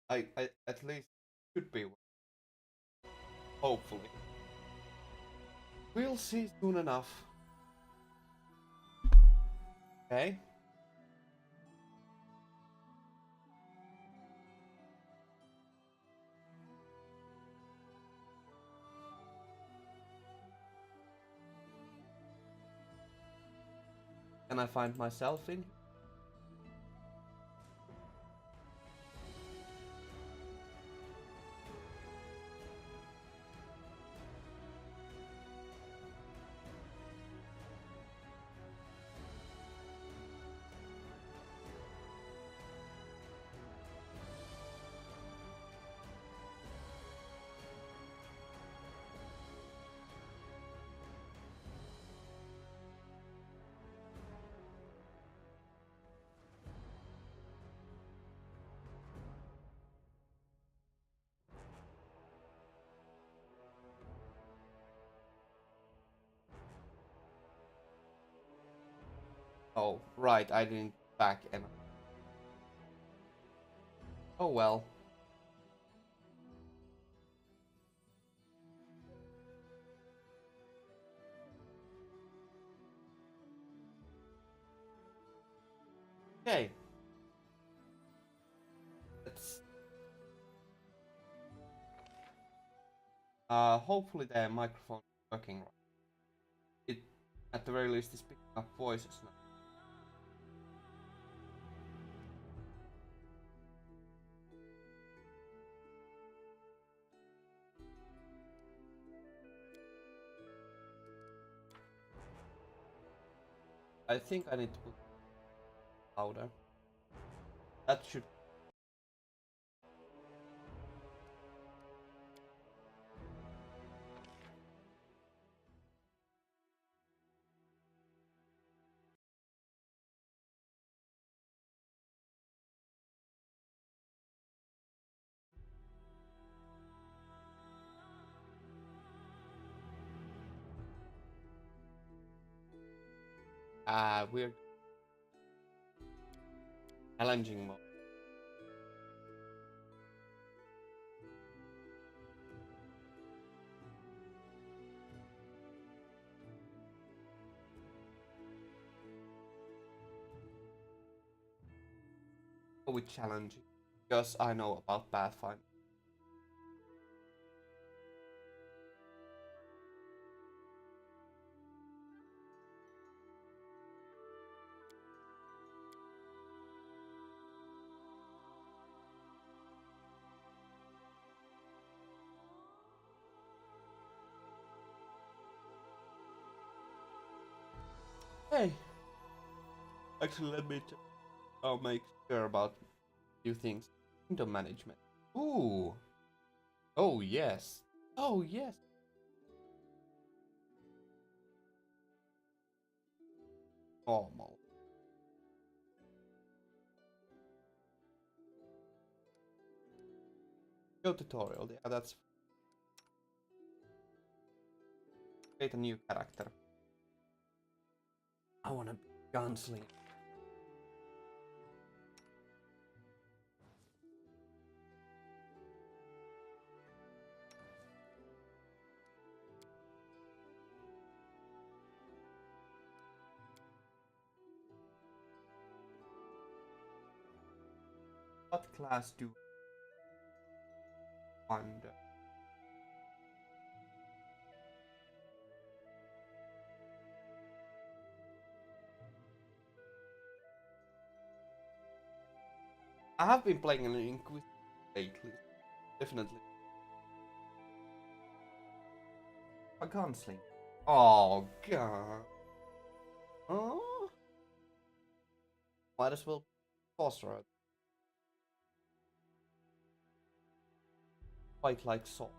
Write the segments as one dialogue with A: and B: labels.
A: I at least should be. Hopefully. We'll see soon enough. Okay. Can I find myself in? Oh, right, I didn't back enough. Oh well. Okay. Let's hopefully the microphone is working right. It at the very least is picking up voices now. I think I need to put it louder. That should weird challenging mode. Go with challenging. Because I know about Pathfinder. Hey, actually let me I'll make sure about a few things. Kingdom management. Ooh. Oh yes. Oh yes. Normal. Go tutorial. Yeah, that's create a new character. I wanna be gunslinger. What class do I wonder? I have been playing an Inquisitor lately. Definitely. A gunslinger. Oh god. Oh. Might as well sorcerer. Fight like sword.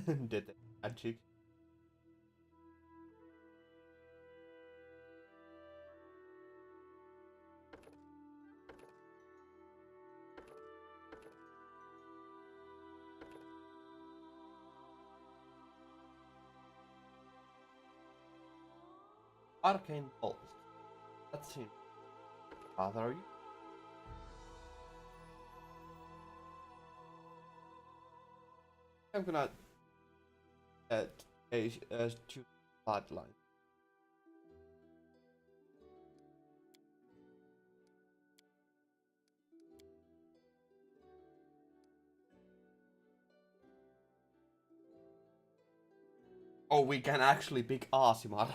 A: Detect magic. Arcane Bolt. That's him. Bother you? I'm gonna choose bloodline. Oh, we can actually pick Aasimar.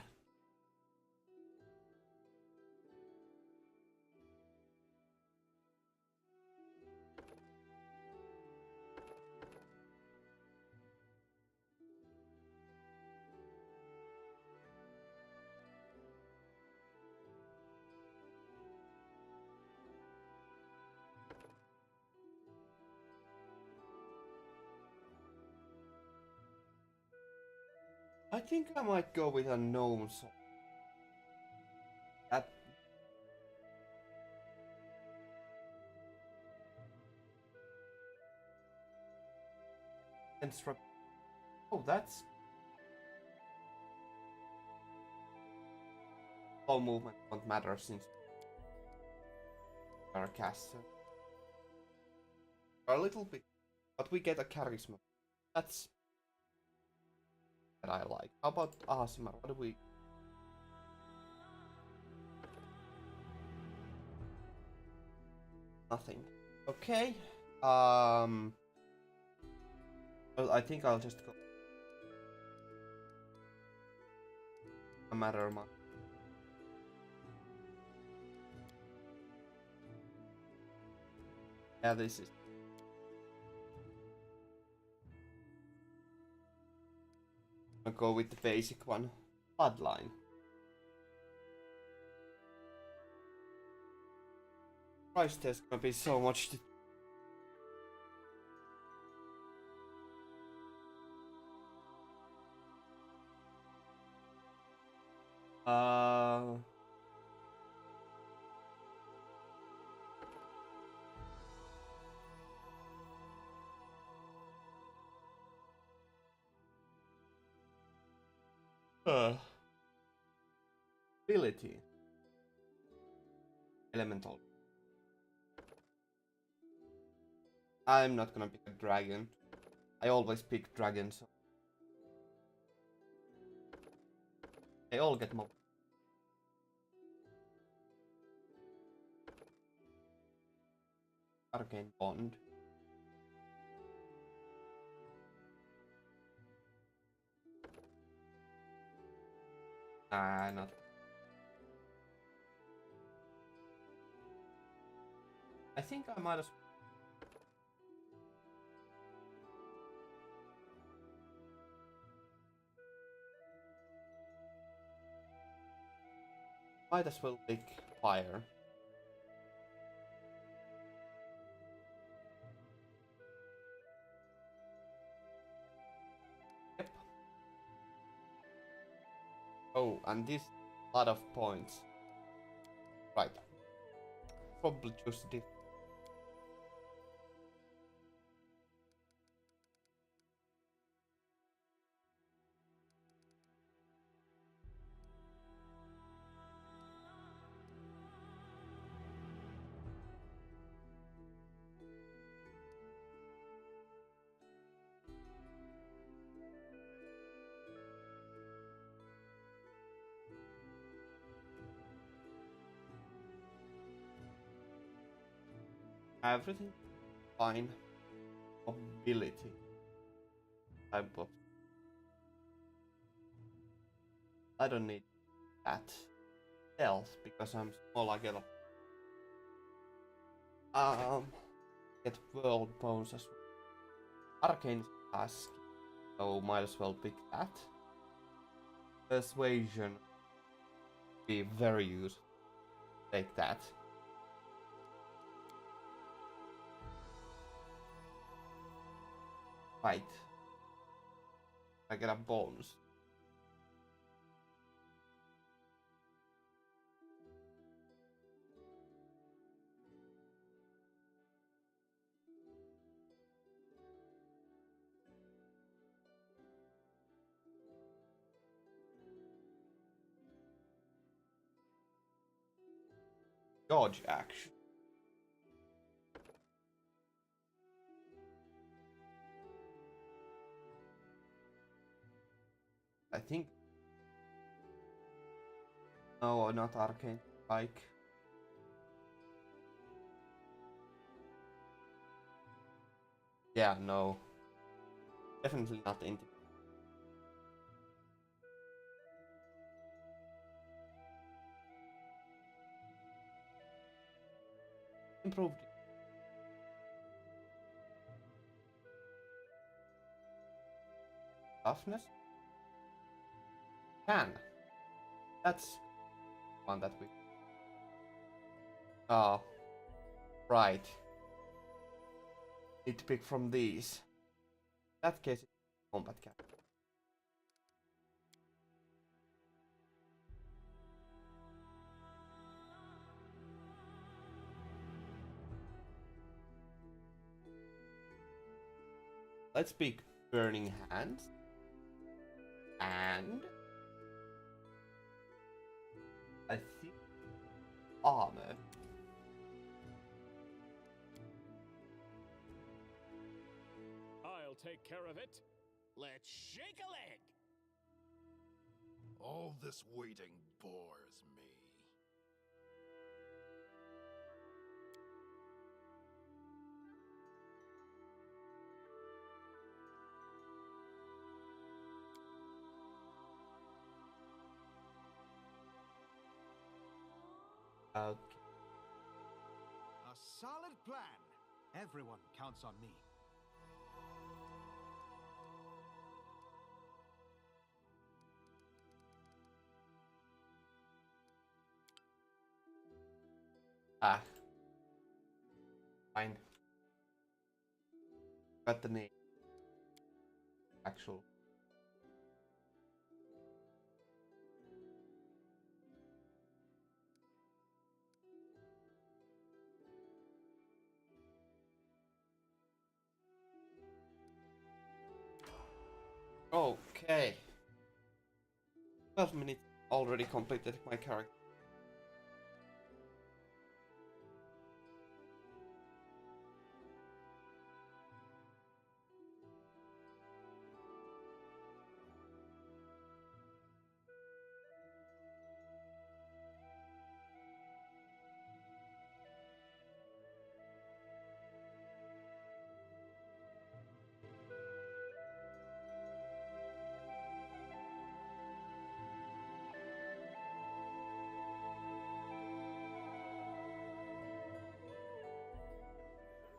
A: I think I might go with a gnome sword. That instruct. Oh, that's slow movement won't matter since we are a caster. A little bit, but we get a charisma. That's that I like. How about Aasimar? What do we? Nothing. Okay. Well, I think I'll just go. A matter of month. Yeah, this is. I'll go with the basic one. Bloodline. Christ, there's gonna be so much to. Uh. uh Ability. Elemental. I'm not gonna pick a dragon. I always pick dragons. They all get more. Arcane Bond. Nah, not. I think I might as well pick fire. Yep. Oh, and this lot of points. Right. Probably choose the. Everything fine. Ability. Type of. I don't need that. Stealth because I'm small. I get get world bones as well. Arcane task. So might as well pick that. Persuasion. Be very useful. Take that. Right. I get a bonus. Dodge action. I think. No, not arcane strike. Yeah, no. Definitely not intimidate. Improved. Toughness? Can. That's one that we. Oh. Right. Need to pick from these. In that case, it's combat cap. Let's pick Burning Hands. And I think armor.
B: I'll take care of it.
C: Let's shake a leg!
D: All this waiting bores me.
A: Okay.
E: A solid plan. Everyone counts on me.
A: Ah. Fine. Got the name. Actual. Okay. 12 minutes already completed my character.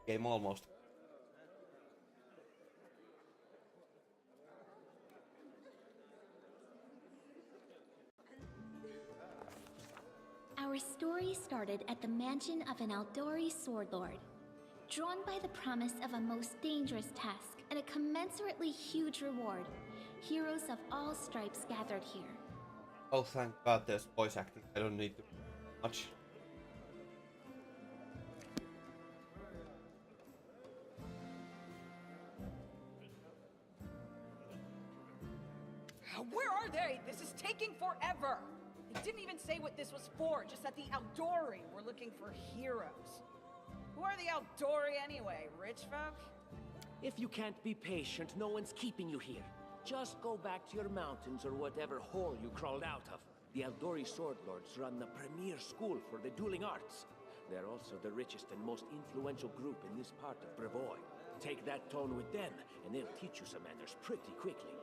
A: Game almost.
F: Our story started at the mansion of an Aldori sword lord. Drawn by the promise of a most dangerous task and a commensurately huge reward, heroes of all stripes gathered here.
A: Oh, thank God there's voice acting. I don't need to much.
G: Where are they? This is taking forever! They didn't even say what this was for, just that the Aldori were looking for heroes. Who are the Aldori anyway? Rich folk?
C: If you can't be patient, no one's keeping you here. Just go back to your mountains or whatever hole you crawled out of. The Aldori Sword Lords run the premier school for the dueling arts. They're also the richest and most influential group in this part of Brevoy. Take that tone with them, and they'll teach you some manners pretty quickly.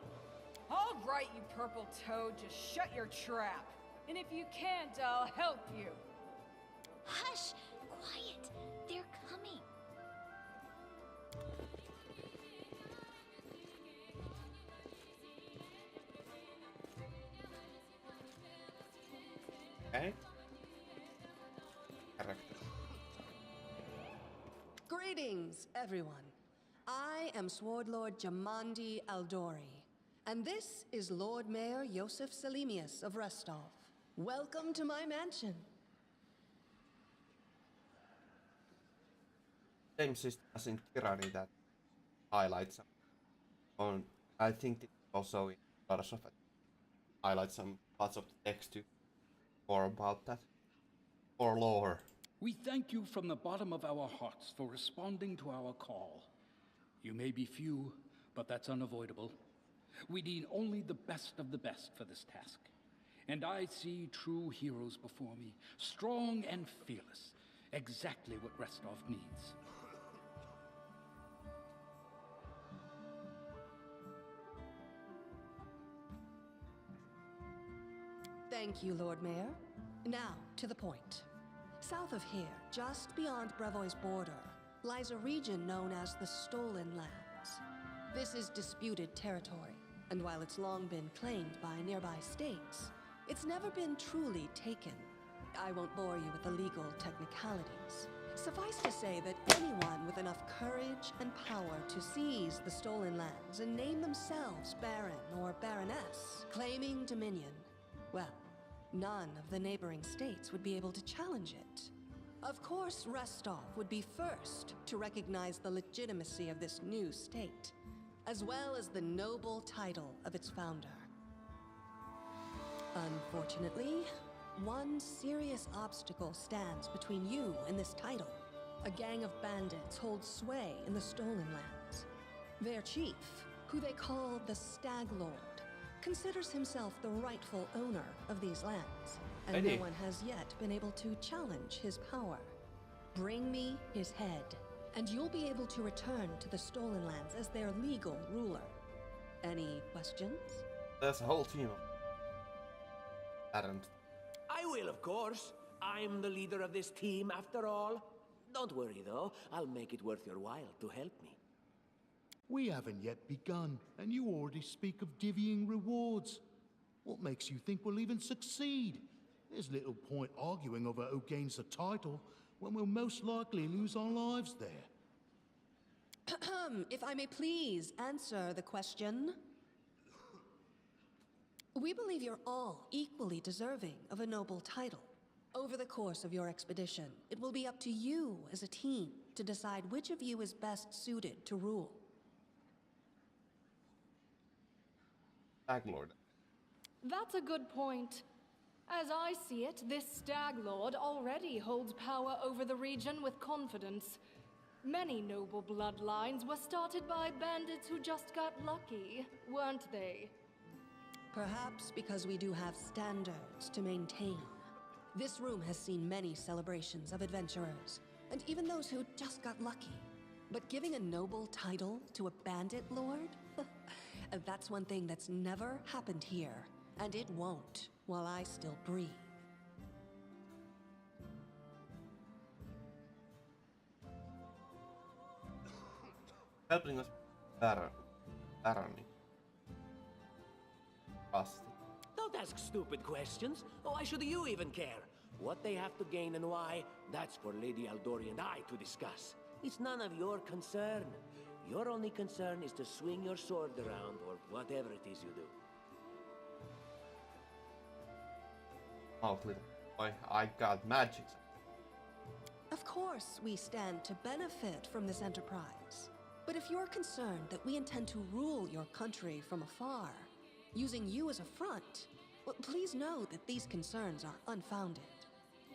G: All right, you purple toad, just shut your trap. And if you can't, I'll help you.
F: Hush! Quiet! They're coming!
A: Okay. Character.
H: Greetings, everyone. I am Sword Lord Jamandi Aldori, And this is Lord Mayor Joseph Selimius of Restov. Welcome to my mansion.
A: Same system as in Tyranny that highlights on. I think it's also in Daughters of highlights some parts of the text too, more about that, or lore.
I: We thank you from the bottom of our hearts for responding to our call. You may be few, but that's unavoidable. We need only the best of the best for this task. And I see true heroes before me, strong and fearless, exactly what Restov needs.
H: Thank you, Lord Mayor. Now, to the point. South of here, just beyond Brevoy's border, lies a region known as the Stolen Lands. This is disputed territory, and while it's long been claimed by nearby states, it's never been truly taken. I won't bore you with the legal technicalities. Suffice to say that anyone with enough courage and power to seize the Stolen Lands and name themselves Baron or Baroness, claiming dominion, well, none of the neighboring states would be able to challenge it. Of course, Restov would be first to recognize the legitimacy of this new state, as well as the noble title of its founder. Unfortunately, one serious obstacle stands between you and this title. A gang of bandits holds sway in the Stolen Lands. Their chief, who they call the Stag Lord, considers himself the rightful owner of these lands, and no one has yet been able to challenge his power. Bring me his head, and you'll be able to return to the Stolen Lands as their legal ruler. Any questions?
A: There's a whole team of Adam.
C: I will, of course. I'm the leader of this team, after all. Don't worry, though. I'll make it worth your while to help me.
D: We haven't yet begun, and you already speak of divvying rewards. What makes you think we'll even succeed? There's little point arguing over who gains the title when we'll most likely lose our lives there.
H: If I may please answer the question. We believe you're all equally deserving of a noble title. Over the course of your expedition, it will be up to you as a team to decide which of you is best suited to rule.
A: Stag Lord.
J: That's a good point. As I see it, this Stag Lord already holds power over the region with confidence. Many noble bloodlines were started by bandits who just got lucky, weren't they?
H: Perhaps because we do have standards to maintain. This room has seen many celebrations of adventurers, and even those who just got lucky. But giving a noble title to a bandit lord? That's one thing that's never happened here, and it won't while I still breathe.
A: Helping us barony. Trust.
C: Don't ask stupid questions. Why should you even care? What they have to gain and why, that's for Lady Aldori and I to discuss. It's none of your concern. Your only concern is to swing your sword around, or whatever it is you do.
A: Out, little boy. I got magic.
H: Of course, we stand to benefit from this enterprise. But if you're concerned that we intend to rule your country from afar, using you as a front, well, please know that these concerns are unfounded.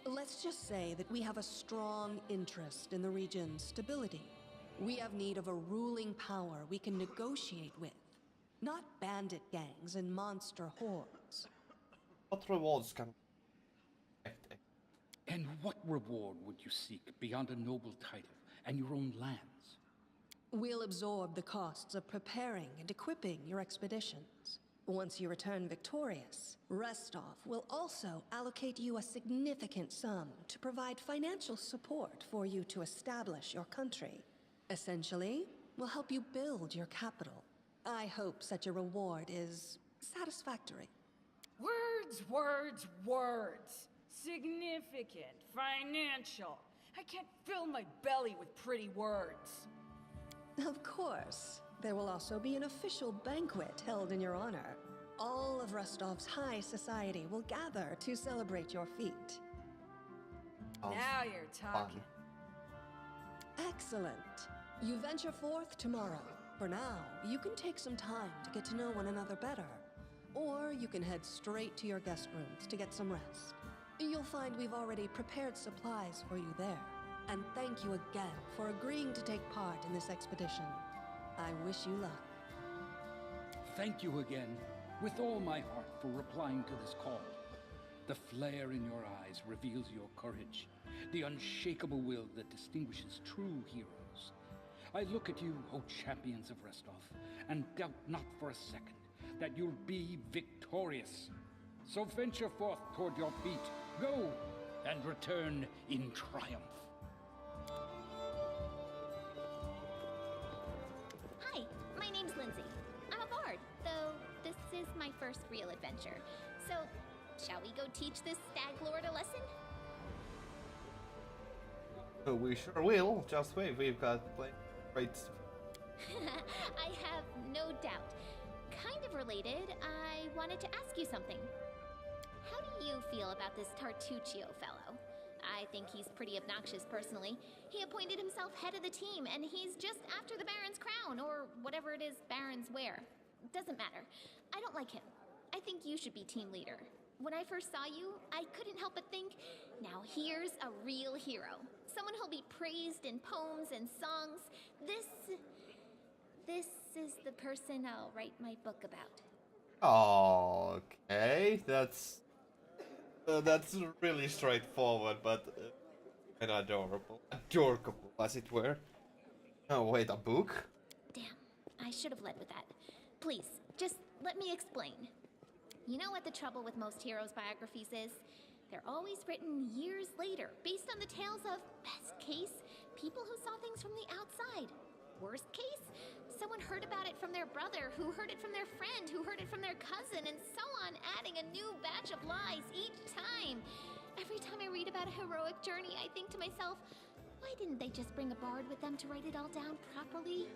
H: Let's just say that we have a strong interest in the region's stability. We have need of a ruling power we can negotiate with, not bandit gangs and monster hordes.
A: What rewards can we expect?
I: And what reward would you seek beyond a noble title and your own lands?
H: We'll absorb the costs of preparing and equipping your expeditions. Once you return victorious, Restov will also allocate you a significant sum to provide financial support for you to establish your country. Essentially, we'll help you build your capital. I hope such a reward is satisfactory.
G: Words, words, words. Significant, financial. I can't fill my belly with pretty words.
H: Of course. There will also be an official banquet held in your honor. All of Rostov's high society will gather to celebrate your feat.
G: Now you're talking.
H: Excellent. You venture forth tomorrow. For now, you can take some time to get to know one another better. Or you can head straight to your guest rooms to get some rest. You'll find we've already prepared supplies for you there. And thank you again for agreeing to take part in this expedition. I wish you luck.
I: Thank you again, with all my heart, for replying to this call. The flare in your eyes reveals your courage, the unshakable will that distinguishes true heroes. I look at you, O champions of Rostov, and doubt not for a second that you'll be victorious. So venture forth toward your feet, go, and return in triumph.
F: Hi, my name's Lindsay. I'm a bard, though this is my first real adventure. So, shall we go teach this stag lord a lesson?
A: Oh, we sure will. Just wait, we've got great.
F: I have no doubt. Kind of related, I wanted to ask you something. How do you feel about this Tartuccio fellow? I think he's pretty obnoxious personally. He appointed himself head of the team, and he's just after the Baron's crown, or whatever it is barons wear. Doesn't matter. I don't like him. I think you should be team leader. When I first saw you, I couldn't help but think, now here's a real hero. Someone who'll be praised in poems and songs. This is the person I'll write my book about.
A: Okay, that's really straightforward, but and adorable, adorable, as it were. Oh wait, a book?
F: Damn, I should have led with that. Please, just let me explain. You know what the trouble with most heroes' biographies is? They're always written years later, based on the tales of, best case, people who saw things from the outside. Worst case, someone heard about it from their brother, who heard it from their friend, who heard it from their cousin, and so on, adding a new batch of lies each time. Every time I read about a heroic journey, I think to myself, why didn't they just bring a bard with them to write it all down properly?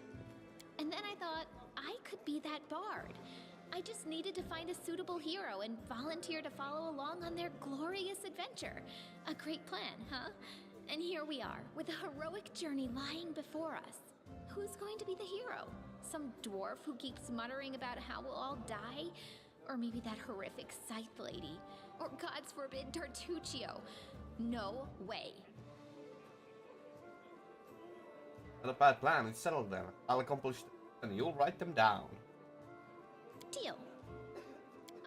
F: And then I thought, I could be that bard. I just needed to find a suitable hero and volunteer to follow along on their glorious adventure. A great plan, huh? And here we are, with a heroic journey lying before us. Who's going to be the hero? Some dwarf who keeps muttering about how we'll all die? Or maybe that horrific scythe lady? Or, God's forbid, Tartuccio? No way.
A: Not a bad plan, it's settled then. I'll accomplish them, and you'll write them down.
F: Deal.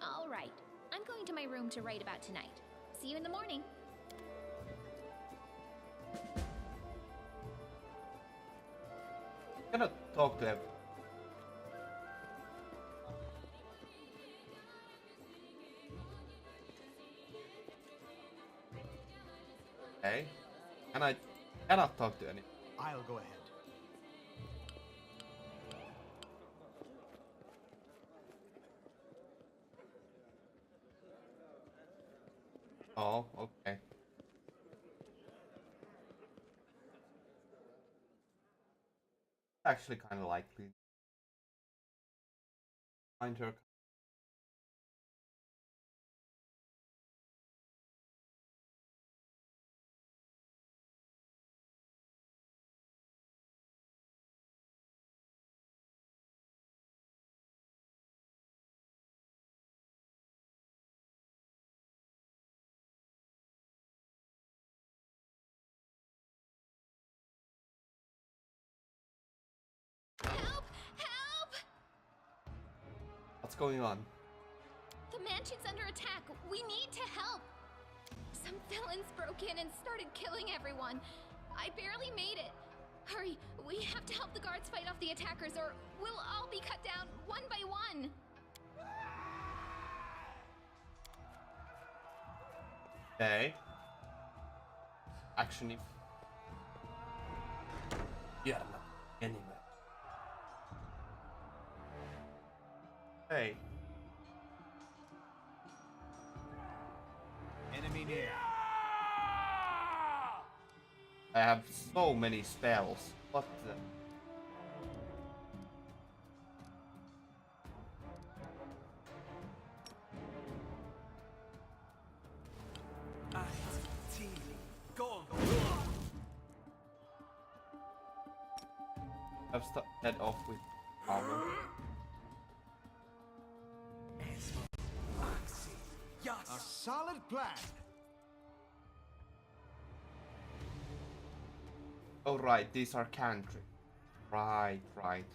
F: All right. I'm going to my room to write about tonight. See you in the morning.
A: I'm gonna talk to him. Okay. And I cannot talk to anyone.
E: I'll go ahead.
A: Oh, okay. Actually kind of likely. Find her.
F: Help! Help!
A: What's going on?
F: The mansion's under attack. We need to help. Some villains broke in and started killing everyone. I barely made it. Hurry, we have to help the guards fight off the attackers or we'll all be cut down one by one.
A: Okay. Action if... Yeah, not anyway. Hey.
E: Enemy near.
A: I have so many spells. What the... I've started off with armor.
E: A solid plan.
A: Oh right, these are cantrips. Right, right.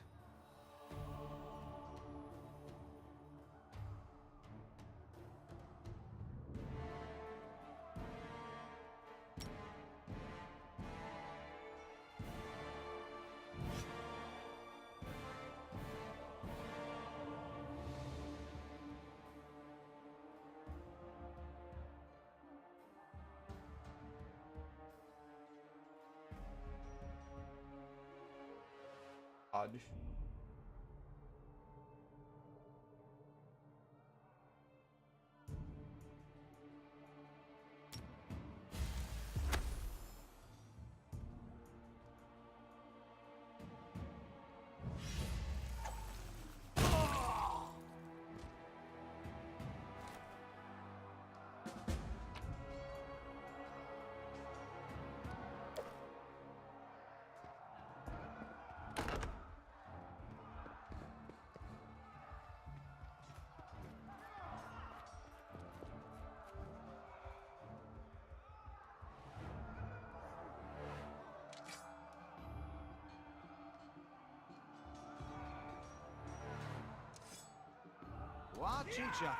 A: Odd.
E: Watch each other.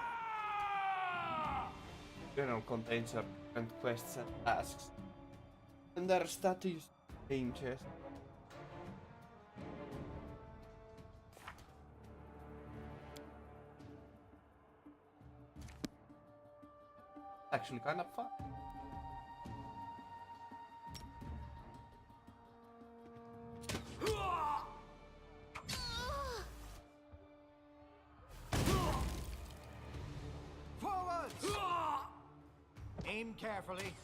A: Journal contains different quests and tasks. And their status changes. Actually kind of fun.
E: Forwards! Aim carefully.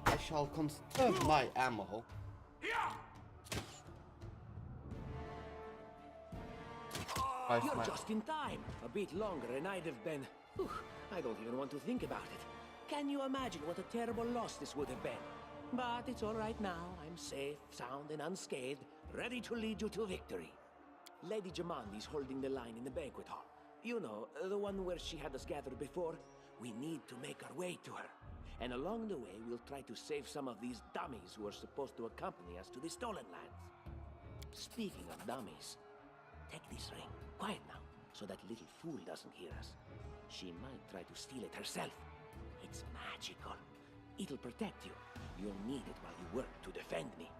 A: I shall conserve my ammo.
C: You're just in time. A bit longer and I'd have been... Whew, I don't even want to think about it. Can you imagine what a terrible loss this would have been? But it's all right now. I'm safe, sound, and unscathed, ready to lead you to victory. Lady Jamandi's holding the line in the banquet hall. You know, the one where she had us gathered before. We need to make our way to her. And along the way, we'll try to save some of these dummies who are supposed to accompany us to the Stolen Lands. Speaking of dummies, take this ring. Quiet now, so that little fool doesn't hear us. She might try to steal it herself. It's magical. It'll protect you. You'll need it while you work to defend me.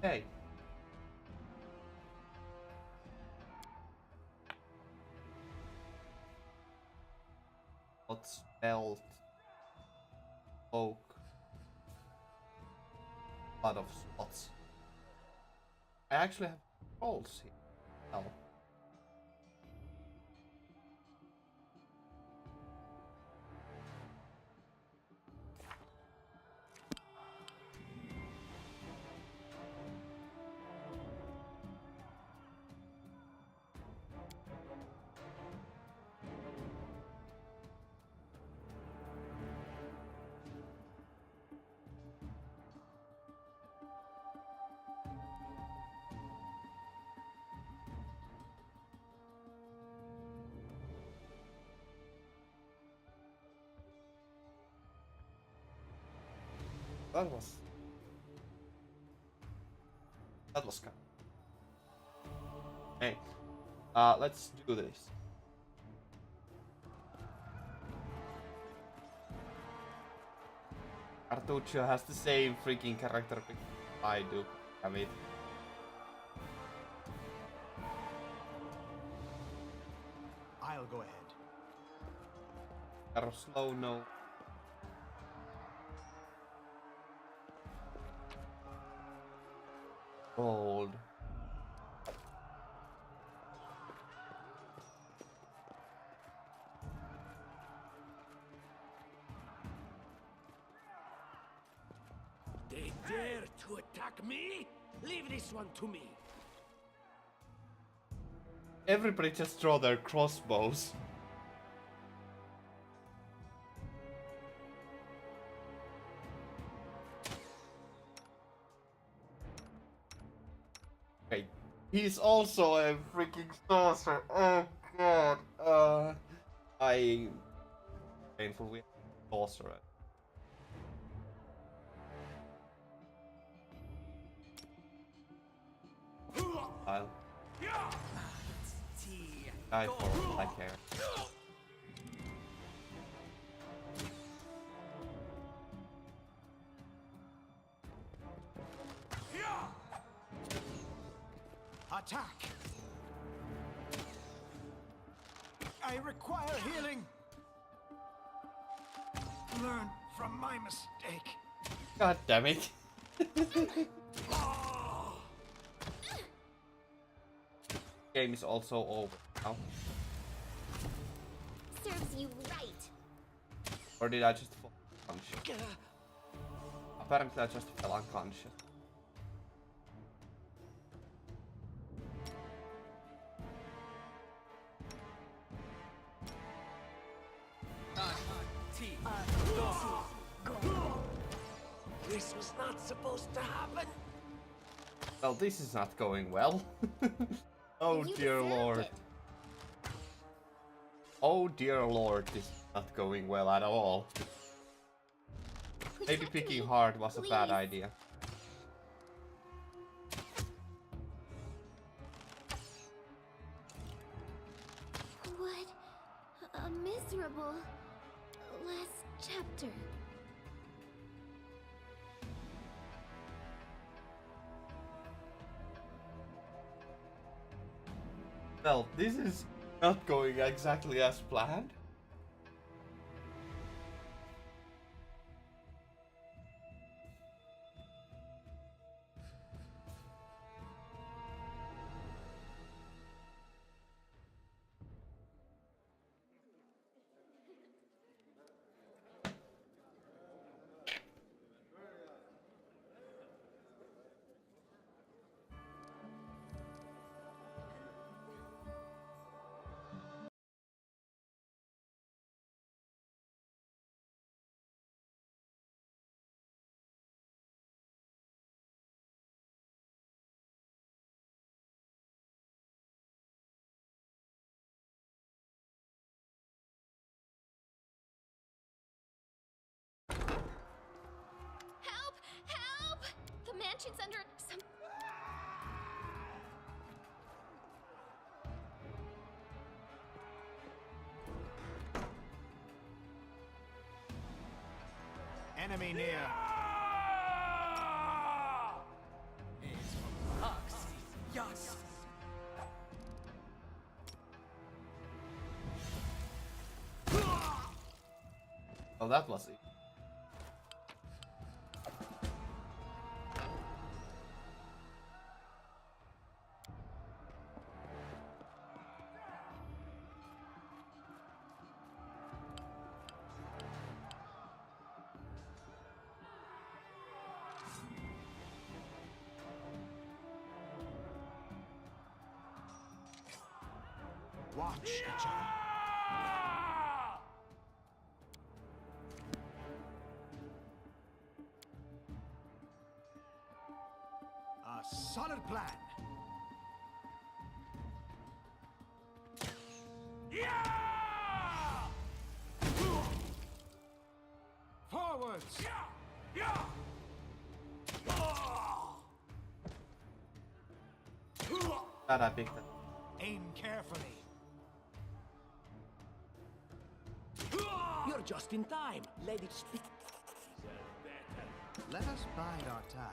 A: Hey. What's belt? Oak. A lot of spots. I actually have rolls here. Oh. That was kind. Hey, let's do this. Artuccio has the same freaking character pick I do. I mean,
E: I'll go ahead.
A: are slow no. Gold.
C: They dare to attack me? Leave this one to me.
A: Everybody just draw their crossbows. Wait, he's also a freaking sorcerer. Oh god. I painful with sorcerer. I'll die for all I care.
E: Attack! I require healing! Learn from my mistake.
A: God damn it. Game is also over now.
F: Serves you right.
A: Or did I just fall unconscious? Apparently I just fell unconscious.
C: This was not supposed to happen.
A: Well, this is not going well. Oh
F: You
A: dear
F: deserved
A: lord.
F: it.
A: Oh dear lord, this is not going well at all. Maybe
F: Protect
A: picking
F: me,
A: hard was a bad
F: please.
A: idea.
F: What a miserable last chapter.
A: Well, this is not going exactly as planned.
F: Help! Help! The mansion's under some.
E: Enemy near.
A: Oh, that was it.
E: Watch each other. A solid plan. Forwards.
A: Glad I picked it.
E: Aim carefully.
C: You're just in time. Lady speak.
E: Let us bide our time.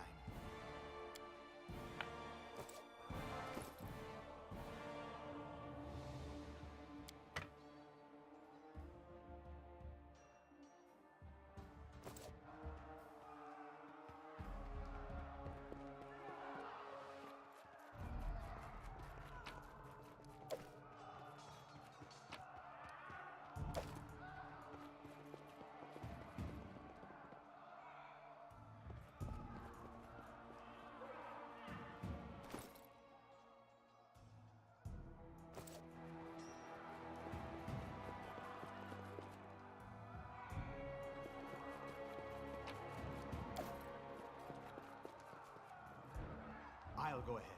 E: I'll go ahead.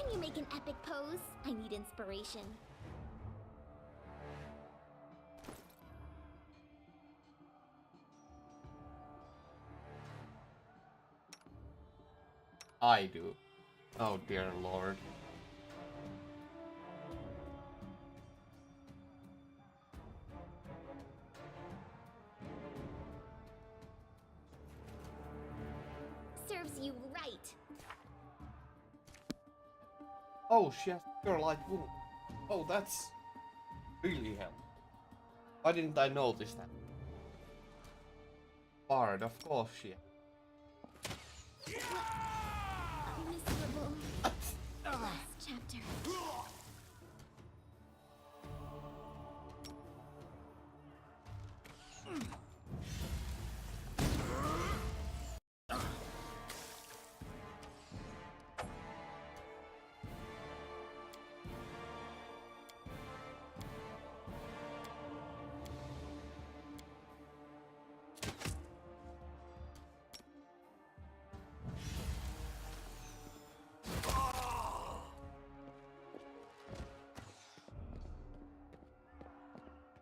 F: Can you make an epic pose? I need inspiration.
A: I do. Oh dear lord.
F: Serves you right.
A: Oh, she has Cure Light Wound. Oh, that's really helpful. Why didn't I notice that? Bard, of course she has.
F: A miserable last chapter.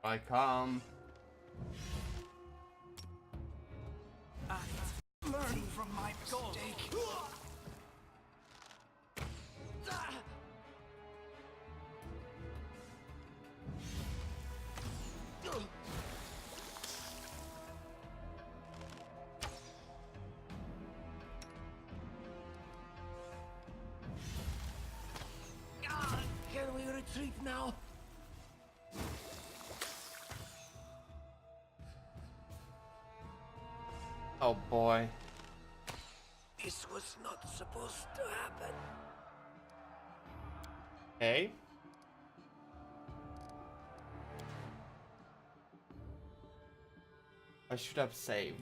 A: I come.
E: Learn from my mistake.
C: Can we retreat now?
A: Oh boy.
C: This was not supposed to happen.
A: Hey. I should have saved.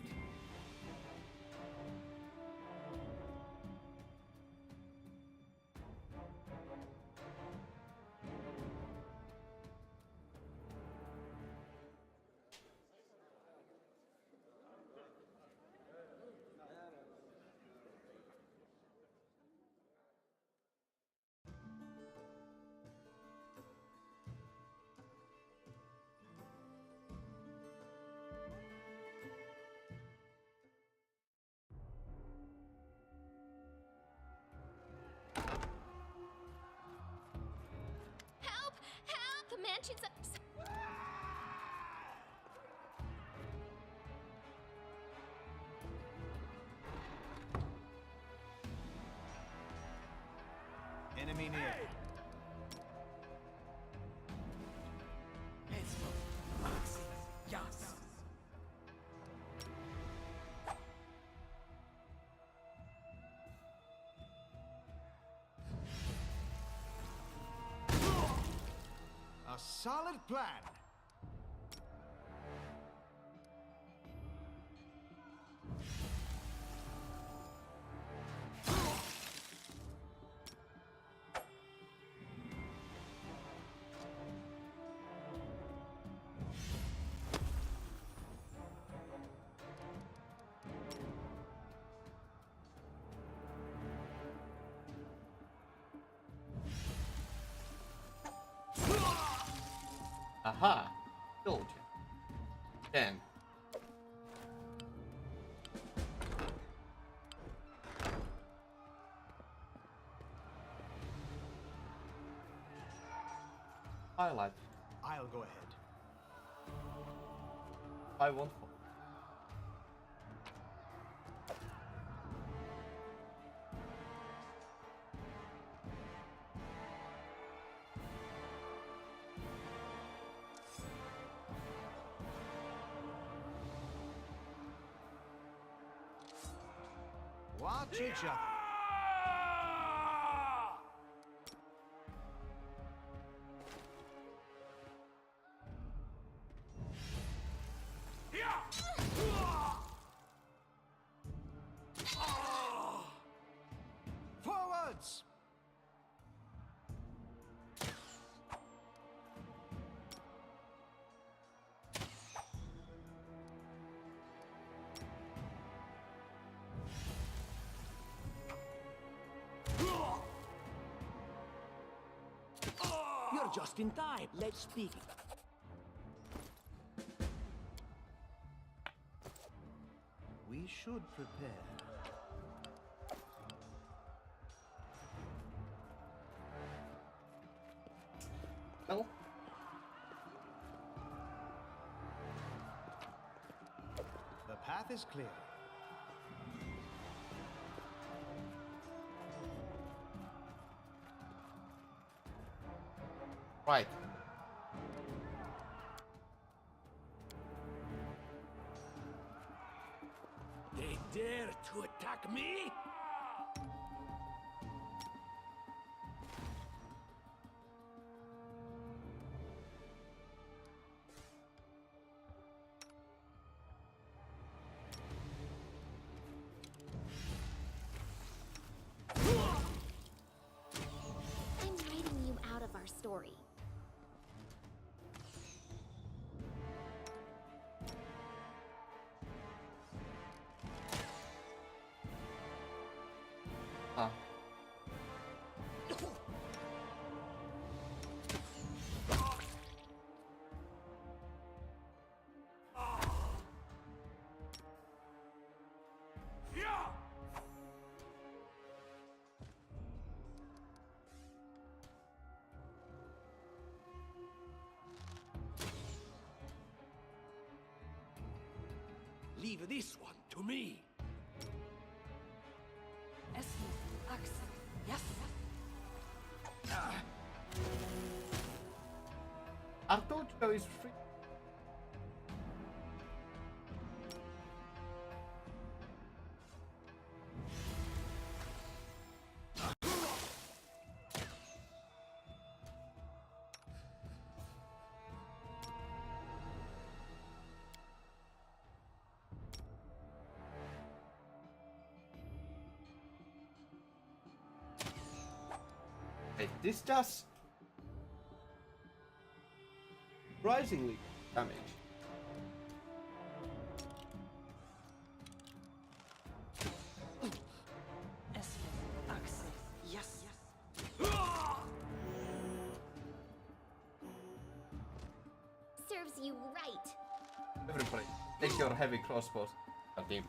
F: Help! Help! The mansion's up.
E: Enemy near. Yes. A solid plan.
A: Aha! Told you. 10. Highlight.
E: I'll go ahead.
A: I won't fall.
E: Watch each other. Forwards!
C: You're just in time. Let's speak.
E: We should prepare.
A: Well,
E: The path is clear.
A: right.
C: They dare to attack me?
F: I'm writing you out of our story.
A: Huh.
C: Leave this one to me.
J: Yes.
A: Arturo is free. Hey, this does surprisingly damage.
F: Serves you right.
A: Everybody, take your heavy crossbows. Team.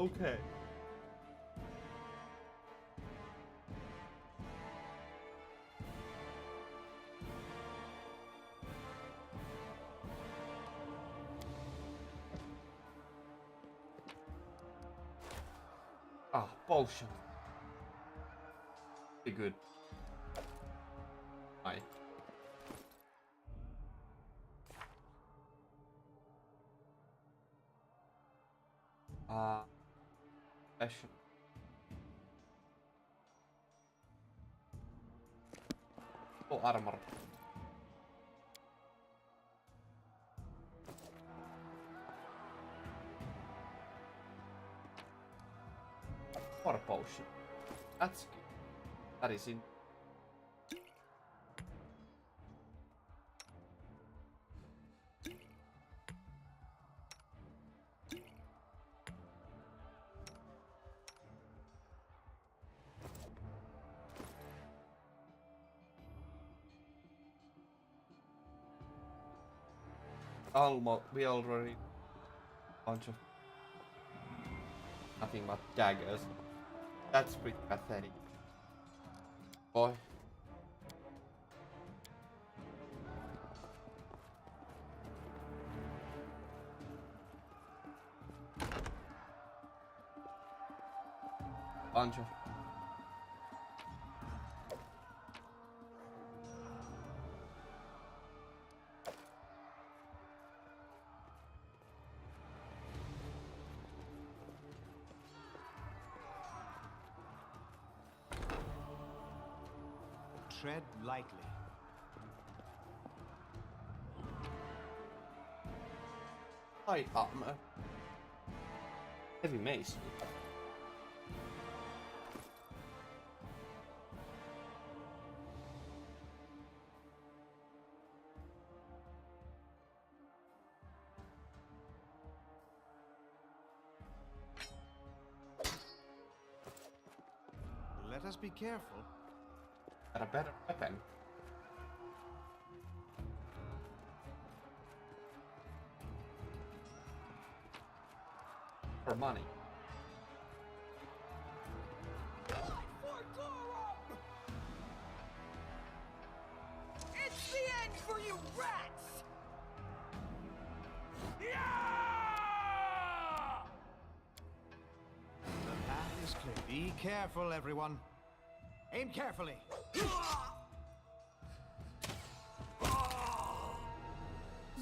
A: Okay. Ah, potion. Be good. Aye. Passion. Oh, armor. Or potion. That's good. That is in. Almost, we already bunch of nothing but daggers. That's pretty pathetic. Boy. Bunch of
E: Tread lightly.
A: high armor. Heavy mace.
E: Just be careful.
A: Got a better weapon. For money.
G: It's the end for you rats!
E: The path is clear. Be careful, everyone. Aim carefully.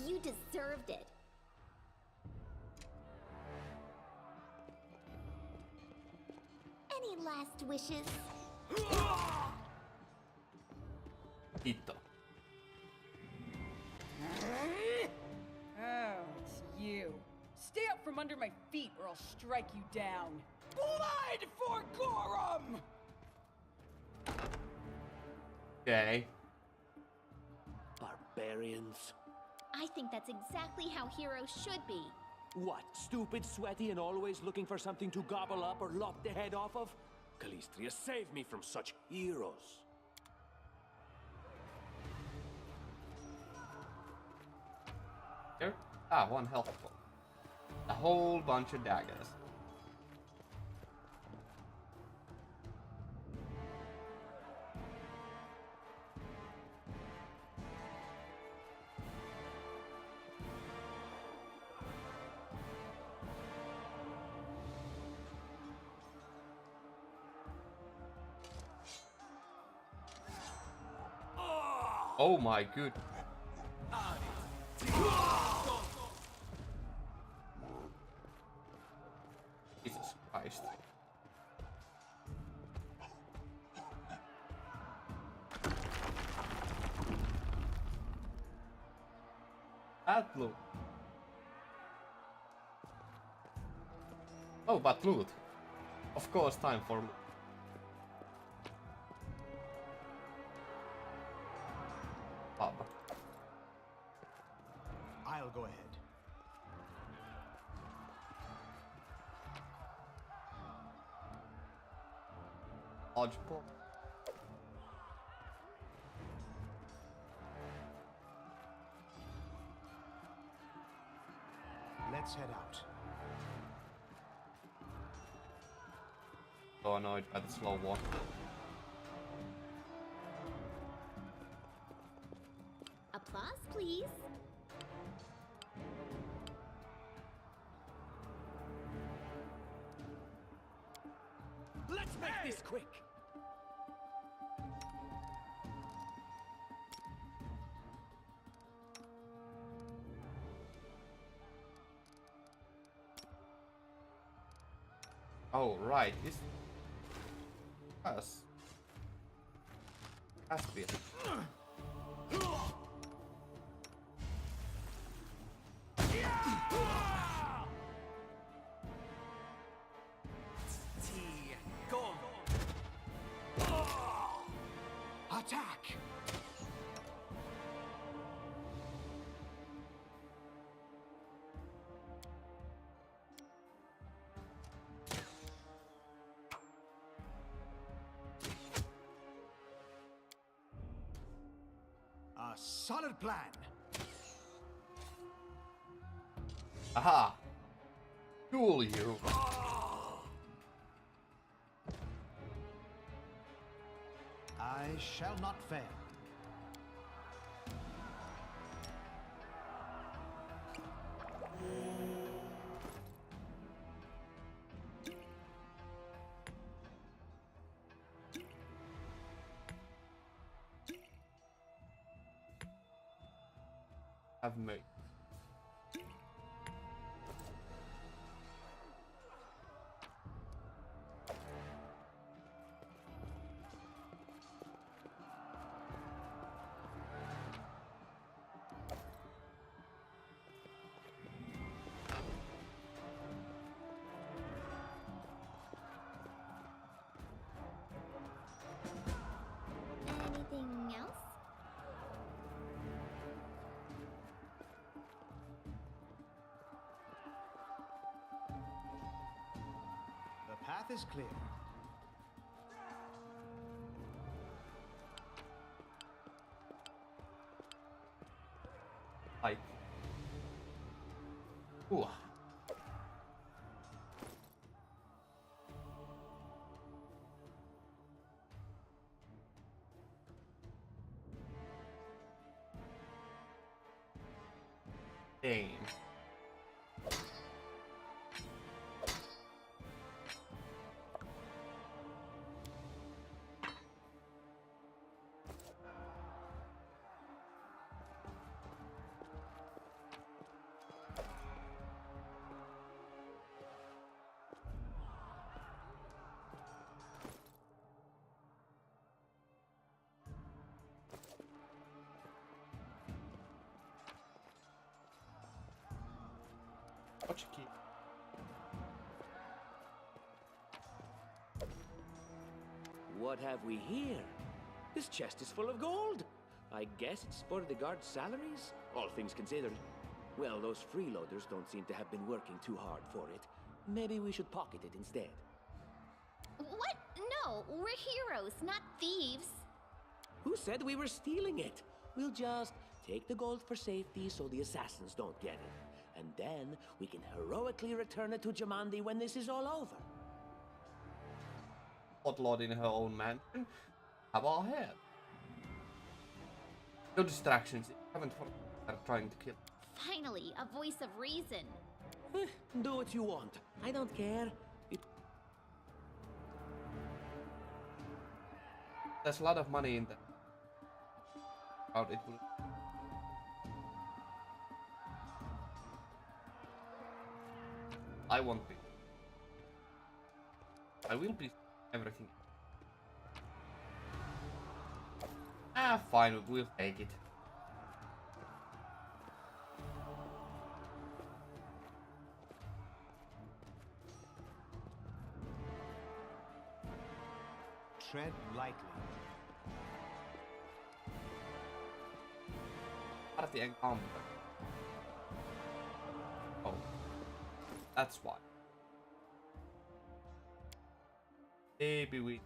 F: You deserved it. Any last wishes?
A: Ito.
G: Oh, it's you. Stay up from under my feet or I'll strike you down. Blood for Gorum!
A: Okay.
C: Barbarians.
F: I think that's exactly how heroes should be.
C: What, stupid, sweaty, and always looking for something to gobble up or lop the head off of? Calistria, save me from such heroes.
A: Here? Ah, one health point. A whole bunch of daggers. Oh my good. Jesus Christ. That loot. Oh, but loot. Of course, time for loot. Pub.
E: I'll go ahead.
A: Lodgepole.
E: Let's head out.
A: So annoyed by the slow walk.
F: Applause, please.
C: Let's make this quick!
A: Oh, right. This. Us. Caspian.
E: Attack! A solid plan.
A: Aha! Cool you.
E: I shall not fail.
A: Have made.
F: Anything else?
E: The path is clear.
A: fight. Ooh. Damn. Watch your key.
C: What have we here? This chest is full of gold. I guess it's for the guards' salaries, all things considered. Well, those freeloaders don't seem to have been working too hard for it. Maybe we should pocket it instead.
F: What? No, we're heroes, not thieves.
C: Who said we were stealing it? We'll just take the gold for safety so the assassins don't get it. And then we can heroically return it to Jamandi when this is all over.
A: Outlawed in her own mansion. Have our head. No distractions. If you haven't are trying to kill.
F: Finally, a voice of reason.
C: Do what you want. I don't care.
A: There's a lot of money in that. It will. I won't be. I will be everything. Ah, fine, we'll take it.
E: Tread lightly.
A: Party encounter. Oh, that's why. Maybe we.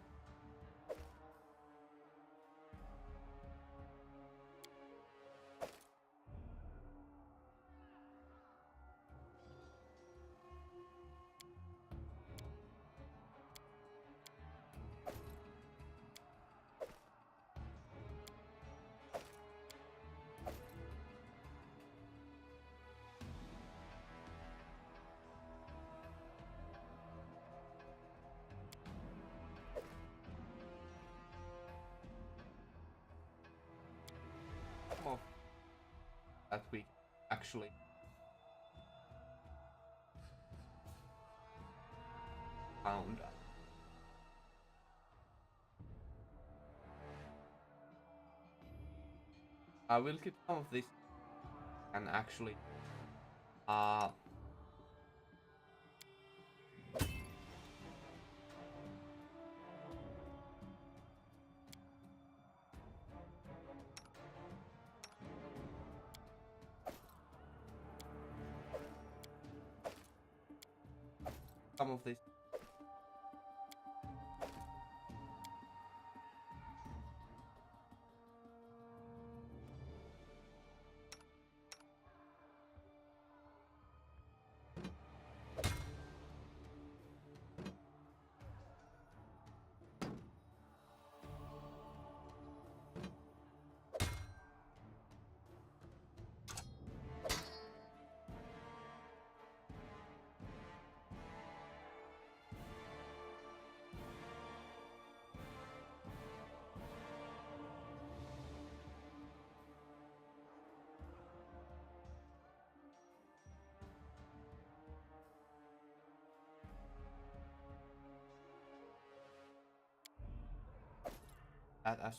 A: Of that we actually found out. I will keep some of this and actually some of this. That as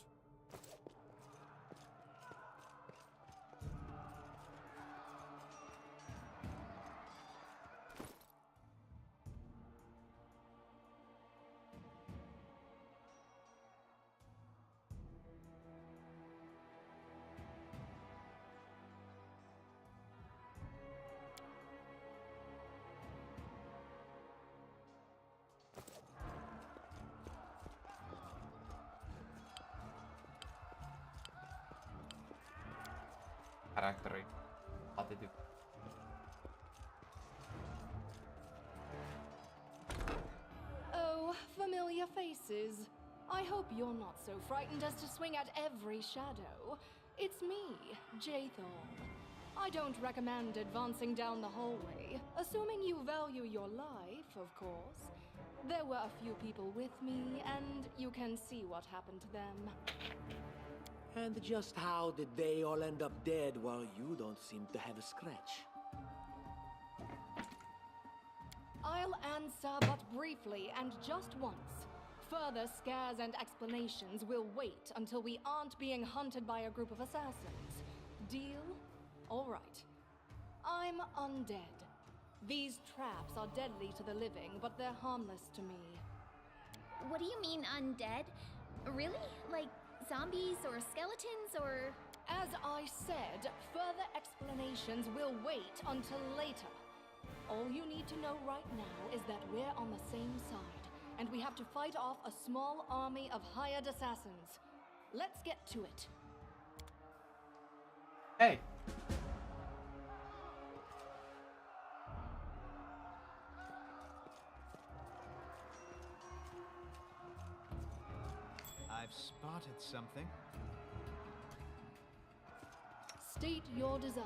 A: character. spotted it.
J: Oh, familiar faces. I hope you're not so frightened as to swing at every shadow. It's me, Jathor. I don't recommend advancing down the hallway, assuming you value your life, of course. There were a few people with me, and you can see what happened to them.
C: And just how did they all end up dead while you don't seem to have a scratch?
J: I'll answer but briefly and just once. Further scares and explanations will wait until we aren't being hunted by a group of assassins. Deal? All right. I'm undead. These traps are deadly to the living, but they're harmless to me.
F: What do you mean undead? Really? Like zombies or skeletons or...
J: As I said, further explanations will wait until later. All you need to know right now is that we're on the same side, and we have to fight off a small army of hired assassins. Let's get to it.
A: Hey!
E: I've spotted something.
J: State your desire.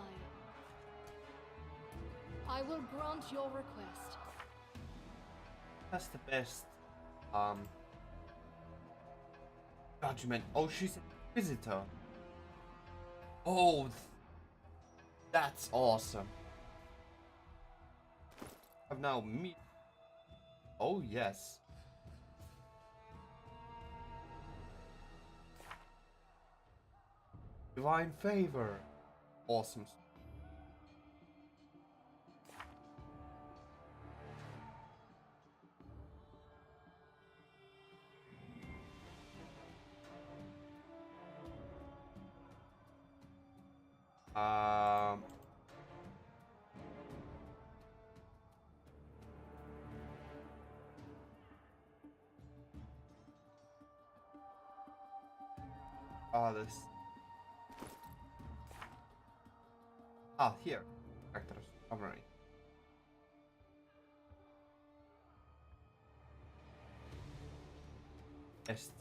J: I will grant your request.
A: That's the best. Judgment. Oh, she's a visitor. Oh, that's awesome. I've now meet. Oh yes. Divine favor. Awesome. This. Here. Characters. Summary. Best.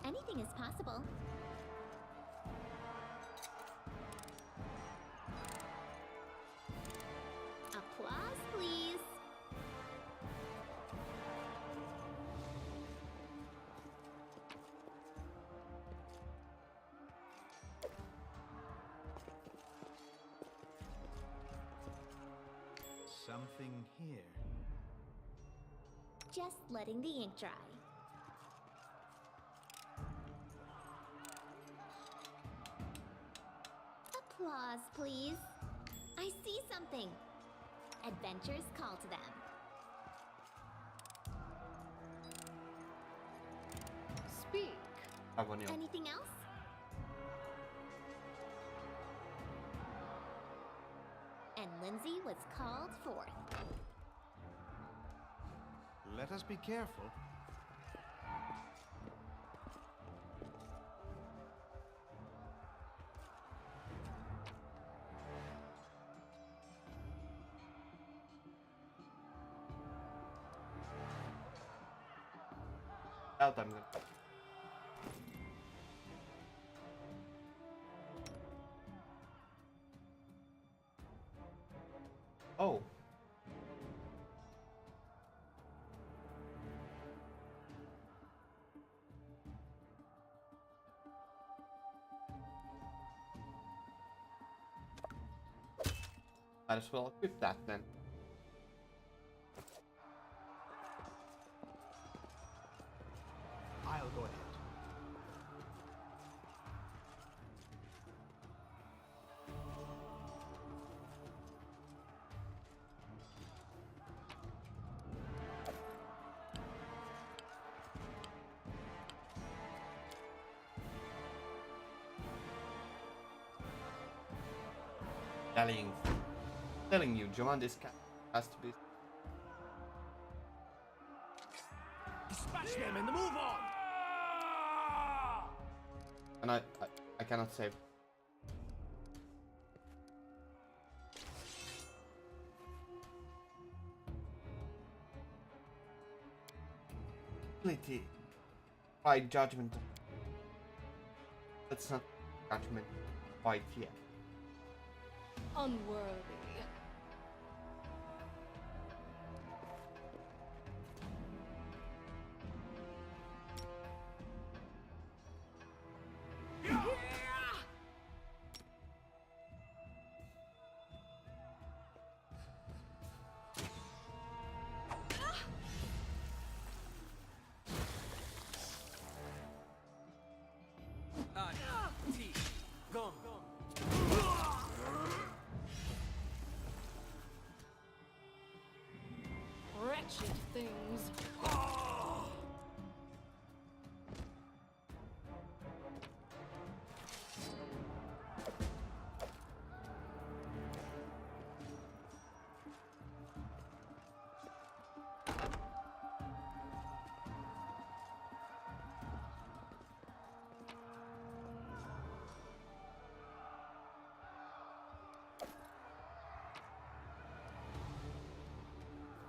F: Anything is possible. Applause, please.
E: Something here.
F: Just letting the ink dry. Applause, please. I see something. Adventures call to them.
J: Speak.
F: Anything else? And Lindsay was called forth.
E: Let us be careful.
A: Out, I'm gonna. Oh. Might as well equip that then.
E: I'll go ahead.
A: Telling you, Joanne, this cat has to be.
C: Dispatch them in the move
A: And I cannot save. Ability. Right, judgment. That's not judgment quite yet.
J: Unworthy. Wretched things.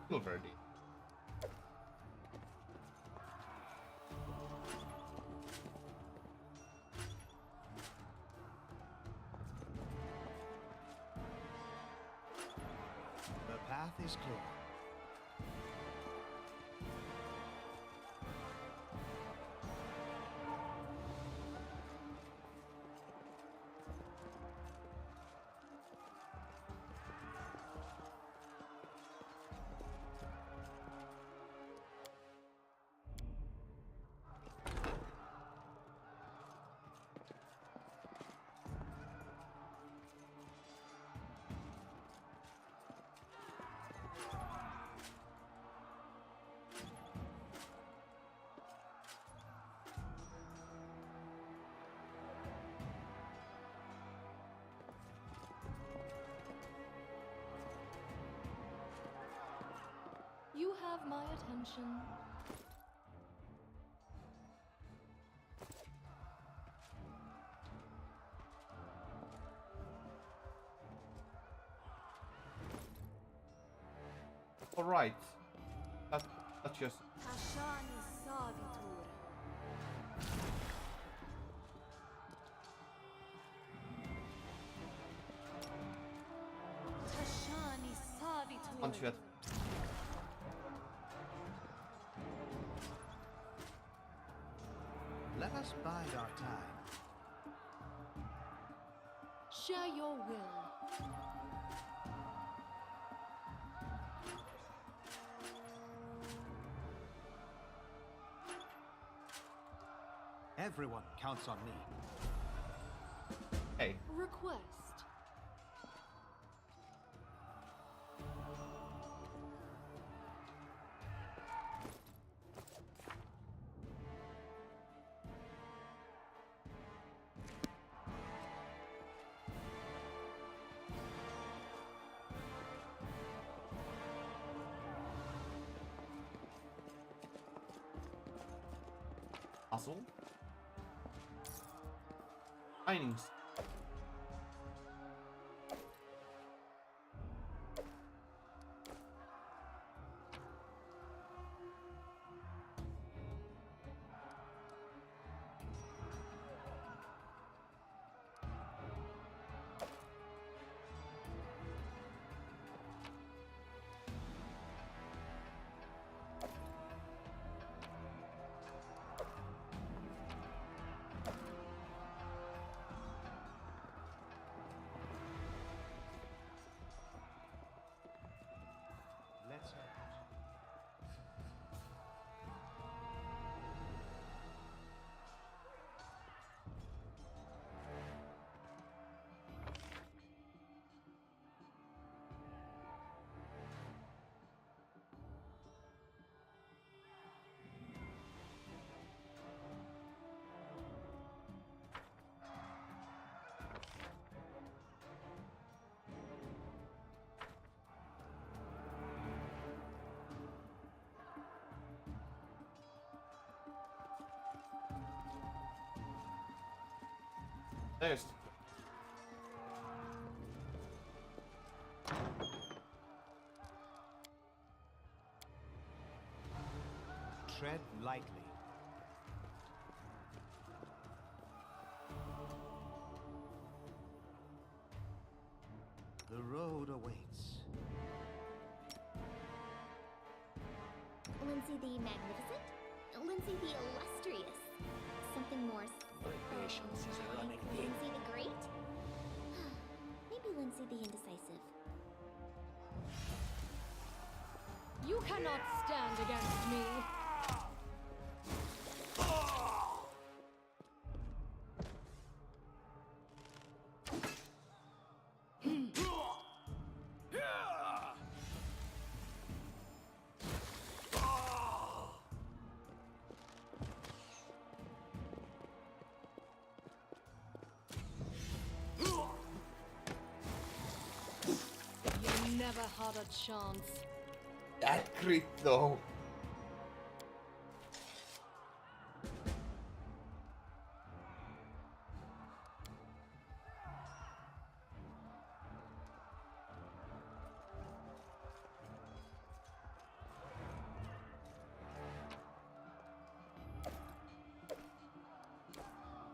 A: Silver D.
E: The path is clear.
J: You have my attention.
A: All right. That's just.
J: Ashani Savitur. Tashani Savitur.
A: One shot.
E: Let us bide our time.
J: Share your will.
E: Everyone counts on me.
A: Hey.
J: Request.
A: Puzzle. Mining. There's
E: Tread lightly. The road awaits.
F: Lindsay the Magnificent? Lindsay the Illustrious? Something more
C: Patience is a running thing.
F: Lindsay the Great? Maybe Lindsay the Indecisive.
J: You cannot stand against me. You never had a chance.
A: that crit though.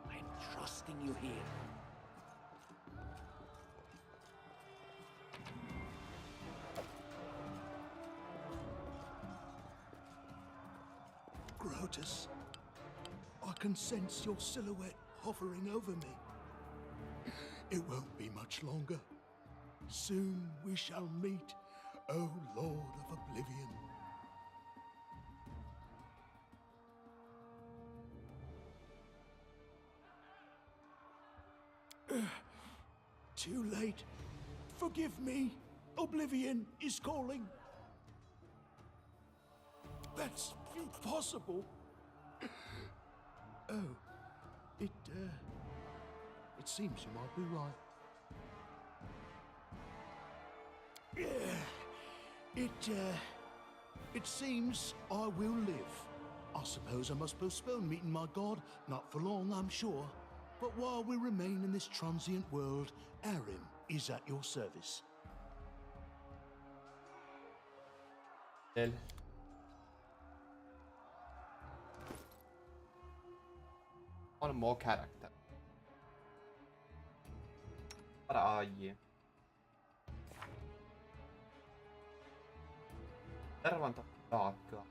C: I'm trusting you here.
D: Grotus, I can sense your silhouette hovering over me. It won't be much longer. Soon we shall meet, O Lord of Oblivion. Too late. Forgive me. Oblivion is calling. That's impossible. Oh, it seems you might be right. It seems I will live. I suppose I must postpone meeting my god, not for long, I'm sure. But while we remain in this transient world, Arim is at your service.
A: Del. One more character. What are you? Tervanta taakkaa.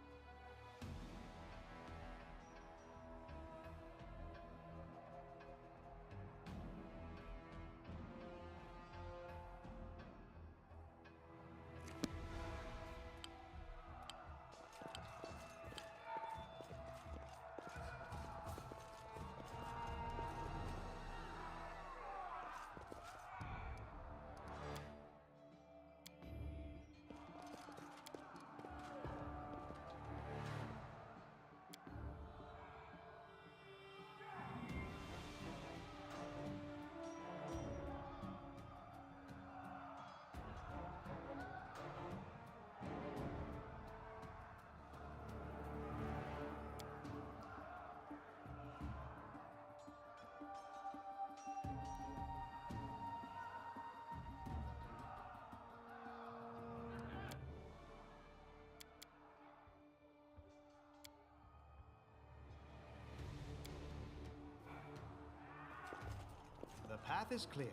E: The path is clear.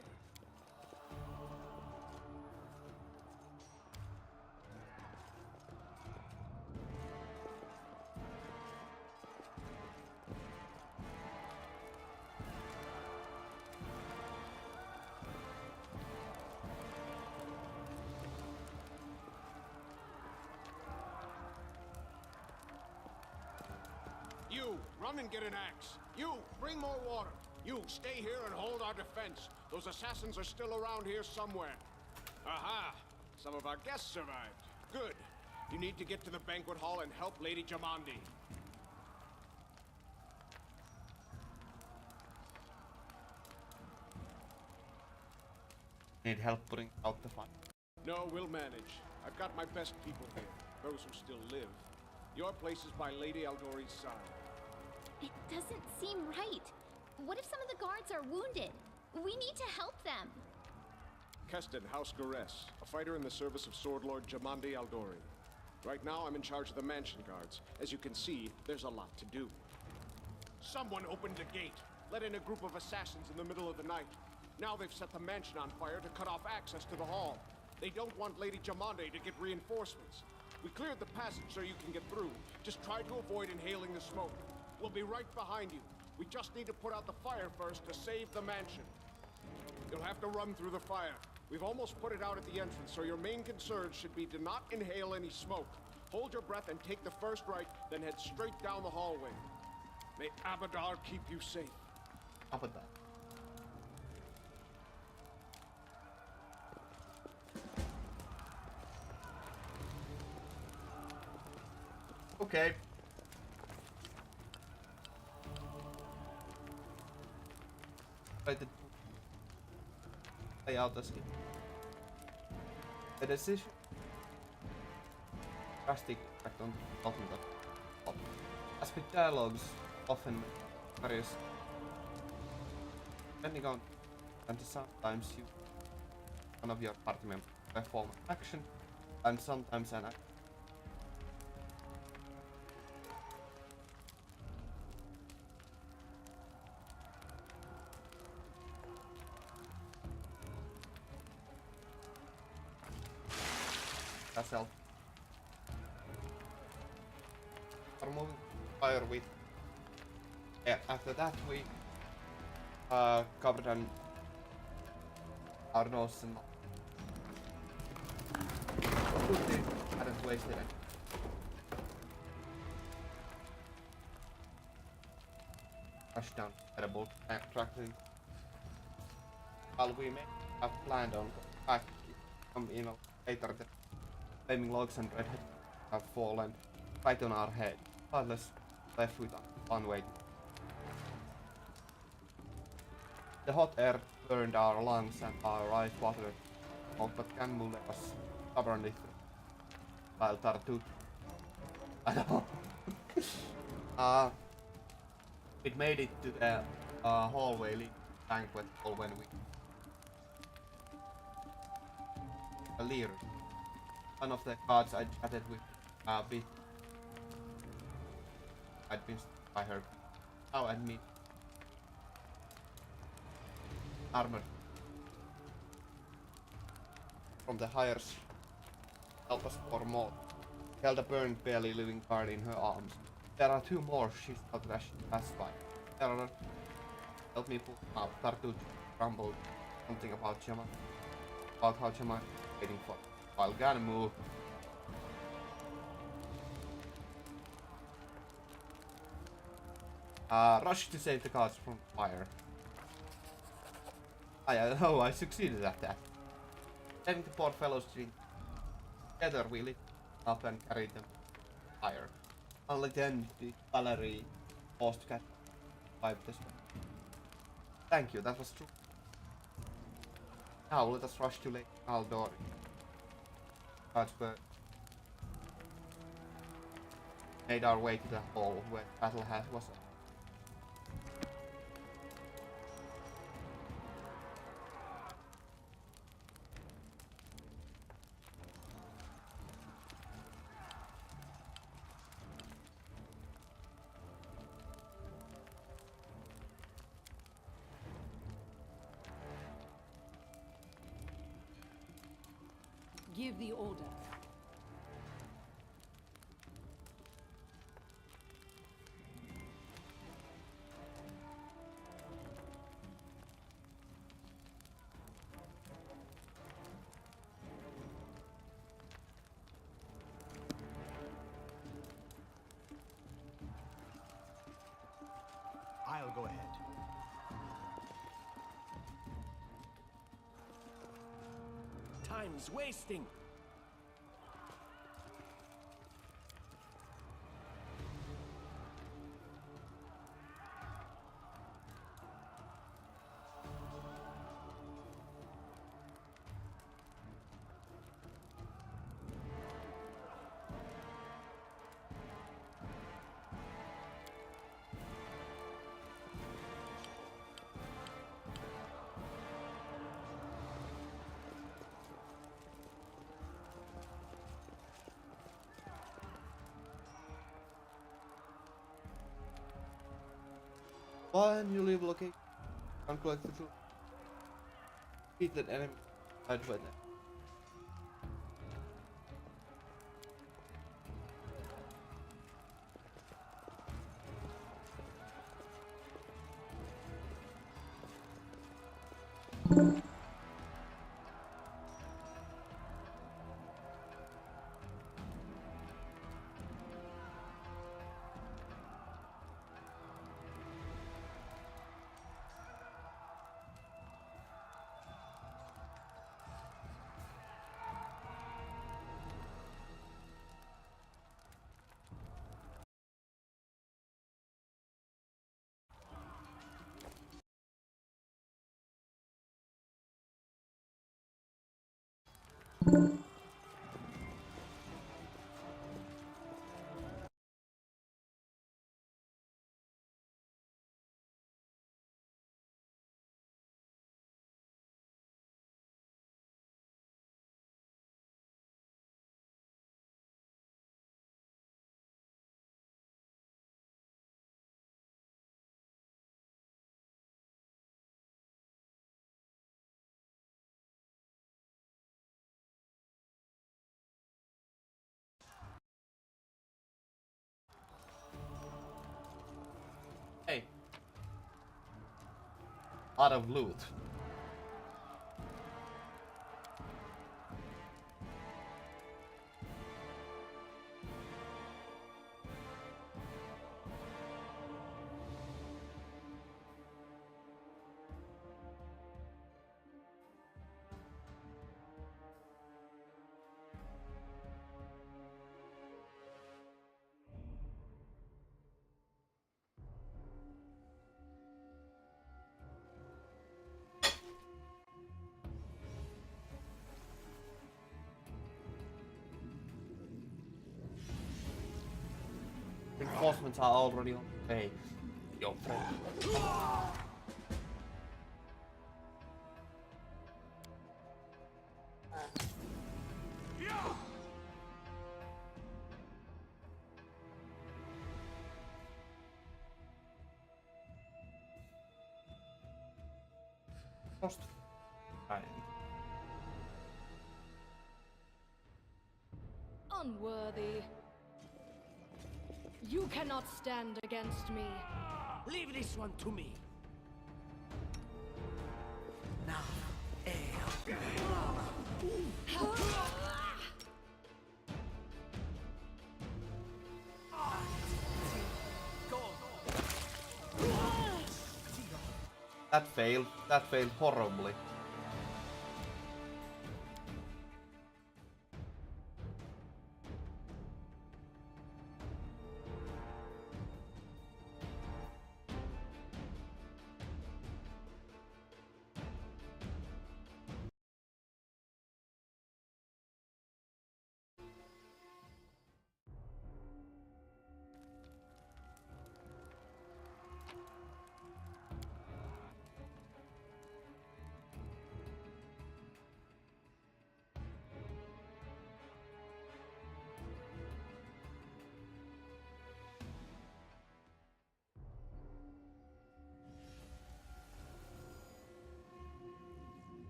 K: You, run and get an axe. You, bring more water. You, stay here and hold our defense. Those assassins are still around here somewhere. Aha! Some of our guests survived. Good. You need to get to the banquet hall and help Lady Jamandi.
A: Need help putting out the fire.
K: No, we'll manage. I've got my best people here. Those who still live. Your place is by Lady Aldori's side.
F: It doesn't seem right. What if some of the guards are wounded? We need to help them.
K: Keston, House Gores, a fighter in the service of Sword Lord Jamandi Aldori. Right now, I'm in charge of the mansion guards. As you can see, there's a lot to do. Someone opened the gate, let in a group of assassins in the middle of the night. Now they've set the mansion on fire to cut off access to the hall. They don't want Lady Jamande to get reinforcements. We cleared the passage so you can get through. Just try to avoid inhaling the smoke. We'll be right behind you. We just need to put out the fire first to save the mansion. You'll have to run through the fire. We've almost put it out at the entrance, so your main concern should be to not inhale any smoke. Hold your breath and take the first right, then head straight down the hallway. May Abadar keep you safe.
A: Abadar. Okay. Try to play out the decision. Drastic effect on the plot. As with dialogues, often various depending on, and sometimes you one of your party members perform action, and sometimes an action. Herself. Are moving fire with. Yeah, after that we covered our nose and hadn't wasted it. Rush down terrible tracking. While we may have planned on back come in later, the flaming logs and redhead have fallen right on our head. Heartless left with one way. The hot air burned our lungs and our eyes watered smoke, but Canmule was stubbornly while Tartut. It made it to the hallway leading banquet hall when we Alir. One of the guards I chatted with bit I'd been struck by her. Now admit armor from the hires help us for more. Held a burned, barely living guard in her arms. There are two more, she shouted as she passed by. There are help me pull out. Tartucci grumbled something about how Jama waiting for. While Ganmu rushed to save the guards from fire. I succeeded at that. Saving the poor fellows together, we lit up and carried them to fire. Only then the Valerie paused to catch this one. Thank you, that was true. Now let us rush to Lake Aldori. Guards were made our way to the hall where the battle was.
L: Give the order.
E: I'll go ahead.
C: Time's wasting.
A: When you leave location, collect the tool. Defeated enemy side witness. Hey. Lot of loot. Reinforcements are already on the way. Yo, friend. Just fine.
J: Unworthy. You cannot stand against me.
C: Leave this one to me. Now,
A: That failed. That failed horribly.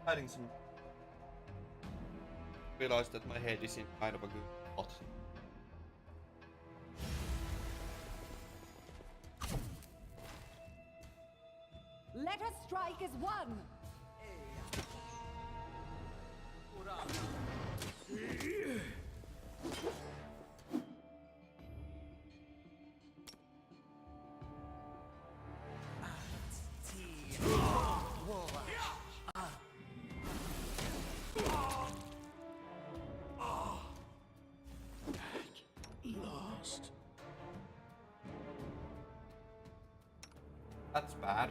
A: Hiding some. Realized that my head is in kind of a good spot.
L: Let us strike as one!
D: Lost.
A: That's bad.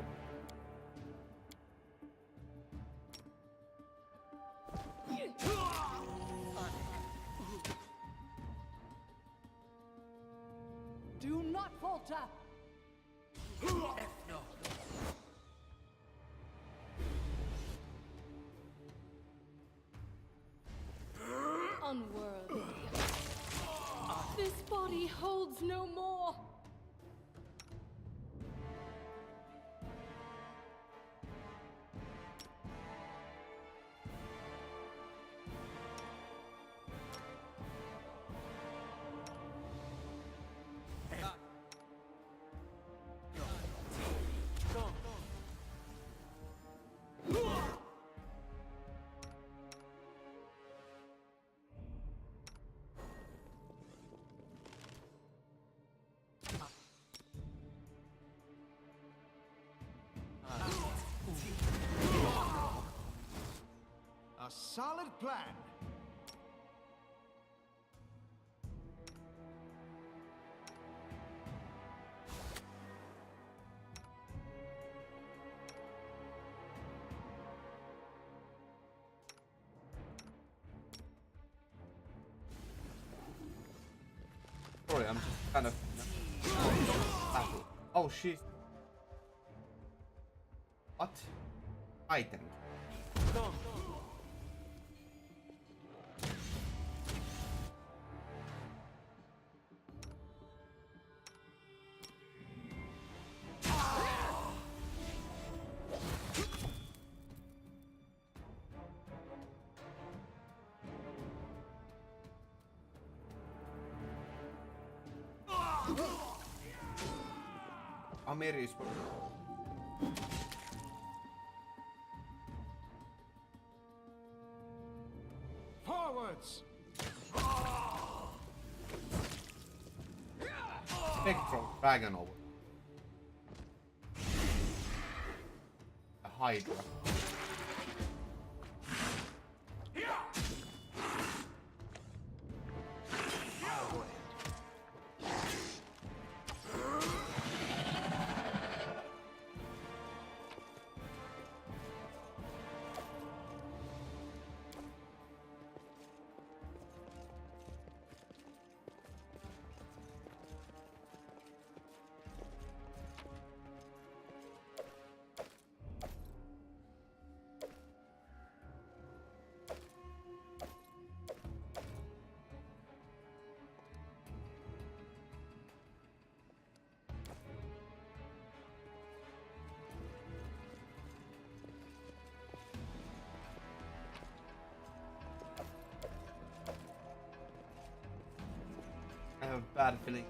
L: Do not falter!
J: holds no more.
E: A solid plan.
A: Sorry, I'm just kind of. Oh shit. What? Item. Amir is
E: Forwards!
A: Spectral Dragon over. A Hydra. I have a bad feeling.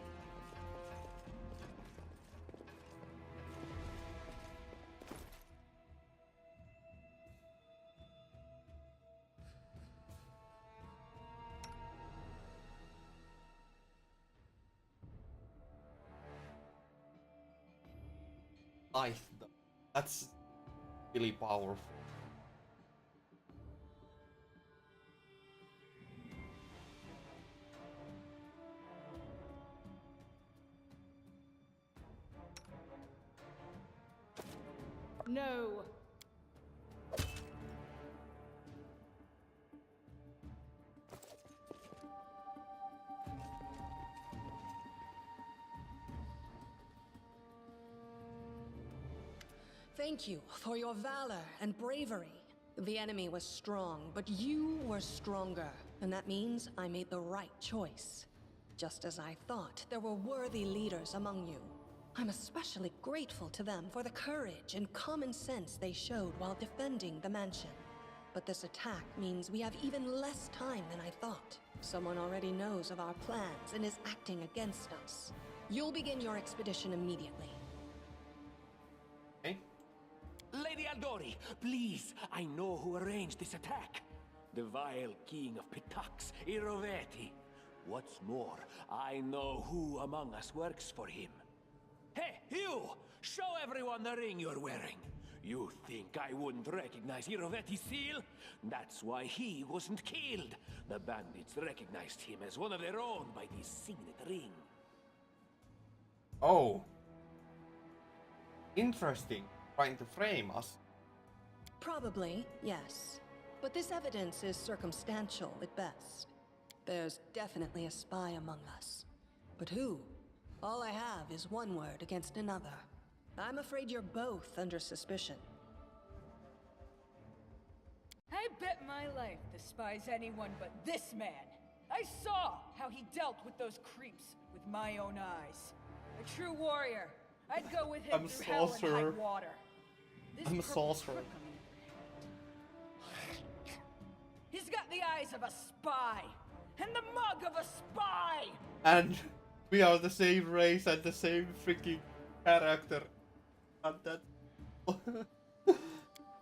A: Nice. That's really powerful.
J: No.
H: Thank you for your valor and bravery. The enemy was strong, but you were stronger, and that means I made the right choice. Just as I thought, there were worthy leaders among you. I'm especially grateful to them for the courage and common sense they showed while defending the mansion. But this attack means we have even less time than I thought. Someone already knows of our plans and is acting against us. You'll begin your expedition immediately.
A: Okay.
C: Lady Aldori, please, I know who arranged this attack. The vile king of Pitax, Iroveti. What's more, I know who among us works for him. Hey, you! Show everyone the ring you're wearing. You think I wouldn't recognize Iroveti's seal? That's why he wasn't killed. The bandits recognized him as one of their own by this signet ring.
A: Oh. Interesting. Trying to frame us.
H: Probably, yes. But this evidence is circumstantial at best. There's definitely a spy among us. But who? All I have is one word against another. I'm afraid you're both under suspicion.
G: I bet my life despise anyone but this man. I saw how he dealt with those creeps with my own eyes. A true warrior. I'd go with him
A: I'm a
G: through hell and
A: sorcerer.
G: high water. This
A: I'm a
G: purple
A: sorcerer.
G: crook on the other hand. He's got the eyes of a spy and the mug of a spy.
A: And we are the same race and the same freaking character. And that.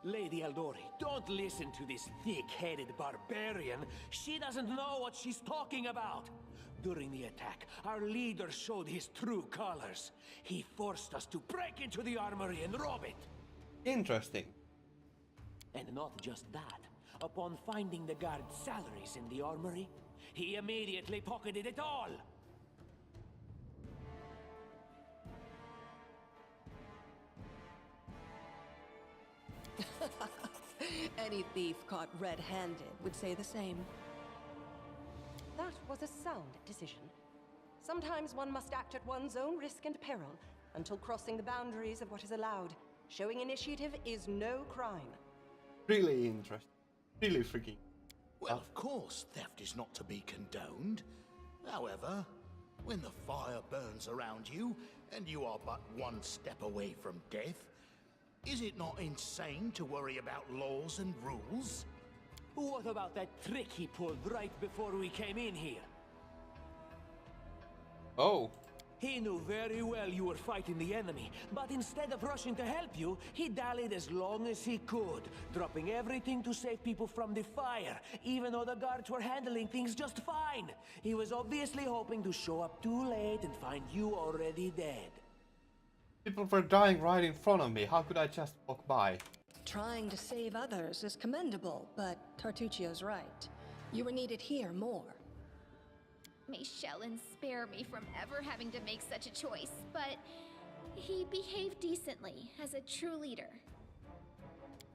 C: Lady Aldori, don't listen to this thick-headed barbarian. She doesn't know what she's talking about. During the attack, our leader showed his true colors. He forced us to break into the armory and rob it.
A: Interesting.
C: And not just that. Upon finding the guards' salaries in the armory, he immediately pocketed it all.
H: Any thief caught red-handed would say the same.
L: That was a sound decision. Sometimes one must act at one's own risk and peril until crossing the boundaries of what is allowed. Showing initiative is no crime.
A: Really interesting. Really freaking.
D: Well, of course, theft is not to be condoned. However, when the fire burns around you, and you are but one step away from death, is it not insane to worry about laws and rules?
C: What about that trick he pulled right before we came in here?
A: Oh.
C: He knew very well you were fighting the enemy, but instead of rushing to help you, he dallied as long as he could, dropping everything to save people from the fire, even though the guards were handling things just fine. He was obviously hoping to show up too late and find you already dead.
A: People were dying right in front of me. How could I just walk by?
H: Trying to save others is commendable, but Tartuccio's right. You were needed here more.
F: May Shellen spare me from ever having to make such a choice, but he behaved decently as a true leader.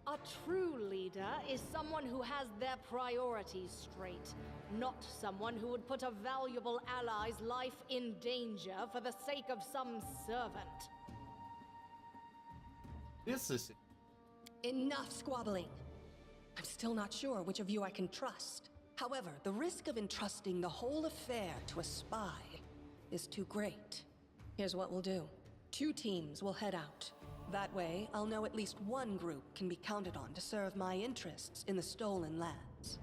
J: A true leader is someone who has their priorities straight, not someone who would put a valuable ally's life in danger for the sake of some servant.
A: This is
H: Enough squabbling. I'm still not sure which of you I can trust. However, the risk of entrusting the whole affair to a spy is too great. Here's what we'll do. 2 teams will head out. That way, I'll know at least one group can be counted on to serve my interests in the stolen lands.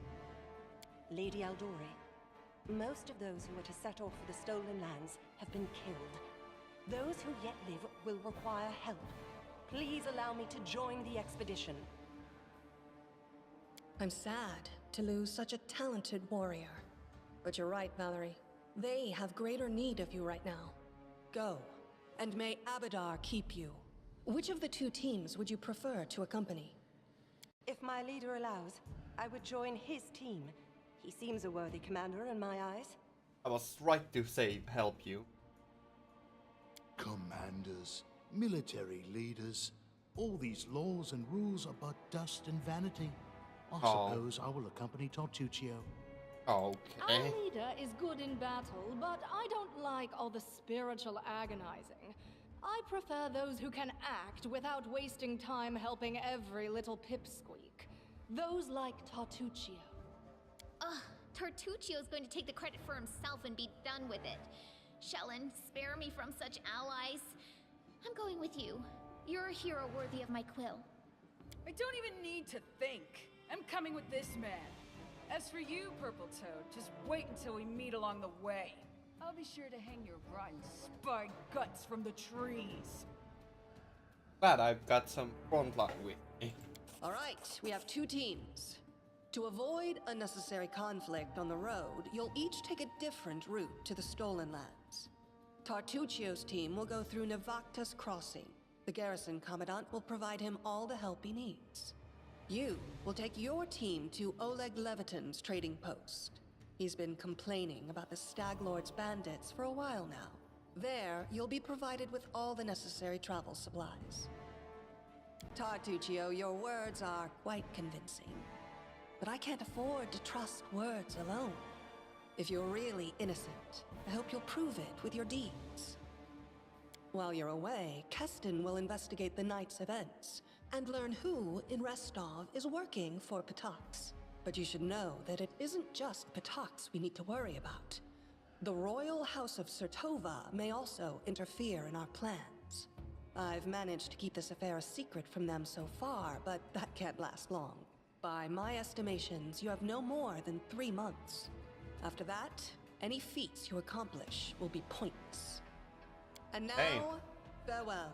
L: Lady Aldori, most of those who are to set off for the stolen lands have been killed. Those who yet live will require help. Please allow me to join the expedition.
H: I'm sad to lose such a talented warrior. But you're right, Valerie. They have greater need of you right now. Go, and may Abadar keep you. Which of the 2 teams would you prefer to accompany?
L: If my leader allows, I would join his team. He seems a worthy commander in my eyes.
A: I was right to say help you.
D: Commanders, military leaders, all these laws and rules are but dust and vanity. I suppose I will accompany Tartuccio.
J: Our
A: Okay.
J: leader is good in battle, but I don't like all the spiritual agonizing. I prefer those who can act without wasting time helping every little pipsqueak. Those like Tartuccio.
F: Ugh, Tartuccio's going to take the credit for himself and be done with it. Shellen, spare me from such allies. I'm going with you. You're a hero worthy of my quill.
G: I don't even need to think. I'm coming with this man. As for you, Purple Toad, just wait until we meet along the way. I'll be sure to hang your rotten spy guts from the trees.
A: Glad I've got some front line with me.
H: All right, we have 2 teams. To avoid unnecessary conflict on the road, you'll each take a different route to the stolen lands. Tartuccio's team will go through Navacta's crossing. The garrison commandant will provide him all the help he needs. You will take your team to Oleg Leviton's trading post. He's been complaining about the Stag Lord's bandits for a while now. There, you'll be provided with all the necessary travel supplies. Tartuccio, your words are quite convincing. But I can't afford to trust words alone. If you're really innocent, I hope you'll prove it with your deeds. While you're away, Keston will investigate the night's events and learn who in Restov is working for Patax. But you should know that it isn't just Patax we need to worry about. The royal house of Sertova may also interfere in our plans. I've managed to keep this affair a secret from them so far, but that can't last long. By my estimations, you have no more than 3 months. After that, any feats you accomplish will be pointless. And now, farewell.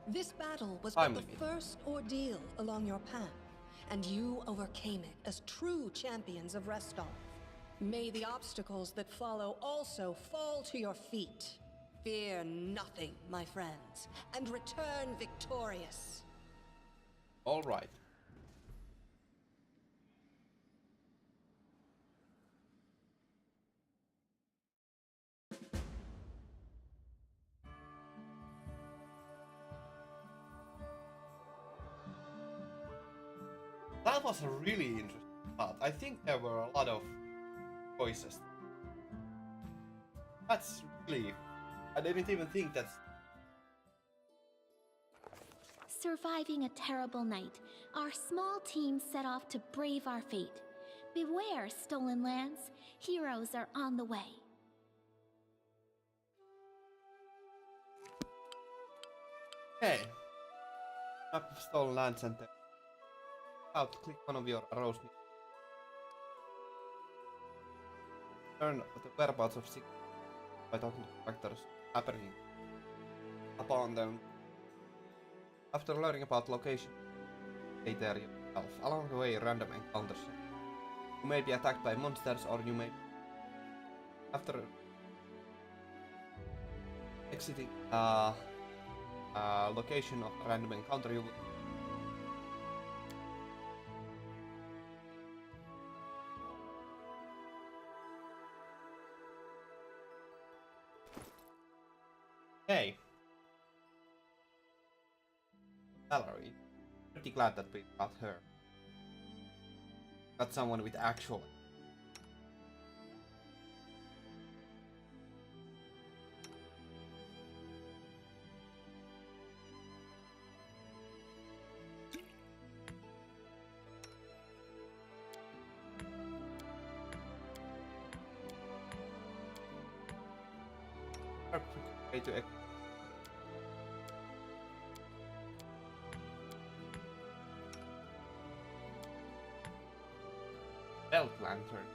H: This battle was but the first ordeal along your path, and you overcame it as true champions of Restov. May the obstacles that follow also fall to your feet. Fear nothing, my friends, and return victorious.
A: All right. That was a really interesting part. I think there were a lot of choices. That's really... I didn't even think that's...
F: Surviving a terrible night, our small team set off to brave our fate. Beware, stolen lands. Heroes are on the way.
A: Okay. Map of stolen land center. Out, click one of your arrows. Learn the whereabouts of 6 by talking to characters happening upon them. After learning about location, stay there yourself. Along the way, random encounters. You may be attacked by monsters, or you may... After exiting location of a random encounter, you will... Hey! Valerie. Pretty glad that we got her. Got someone with actual... Way to belt lantern.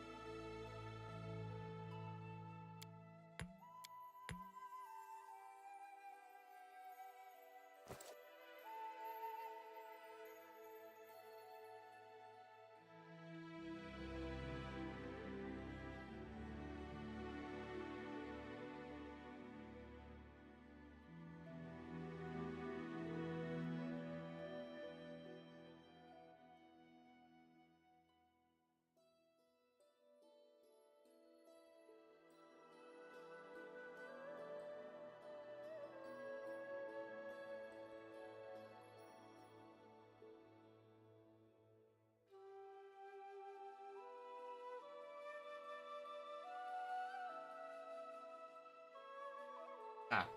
A: App.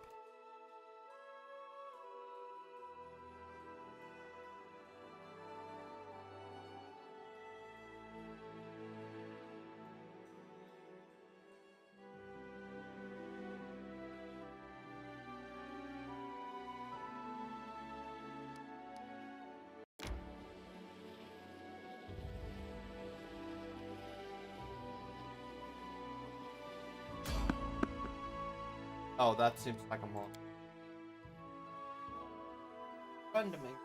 A: Oh, that seems like a mod. Randoming.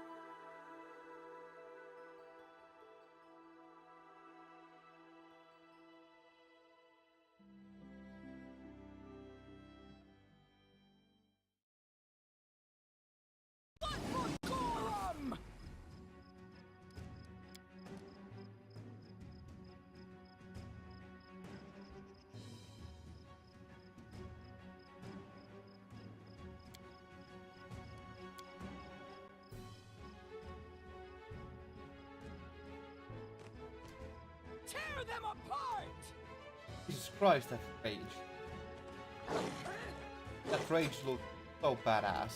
C: Tear them apart!
A: Jesus Christ, that rage. That rage looked so badass.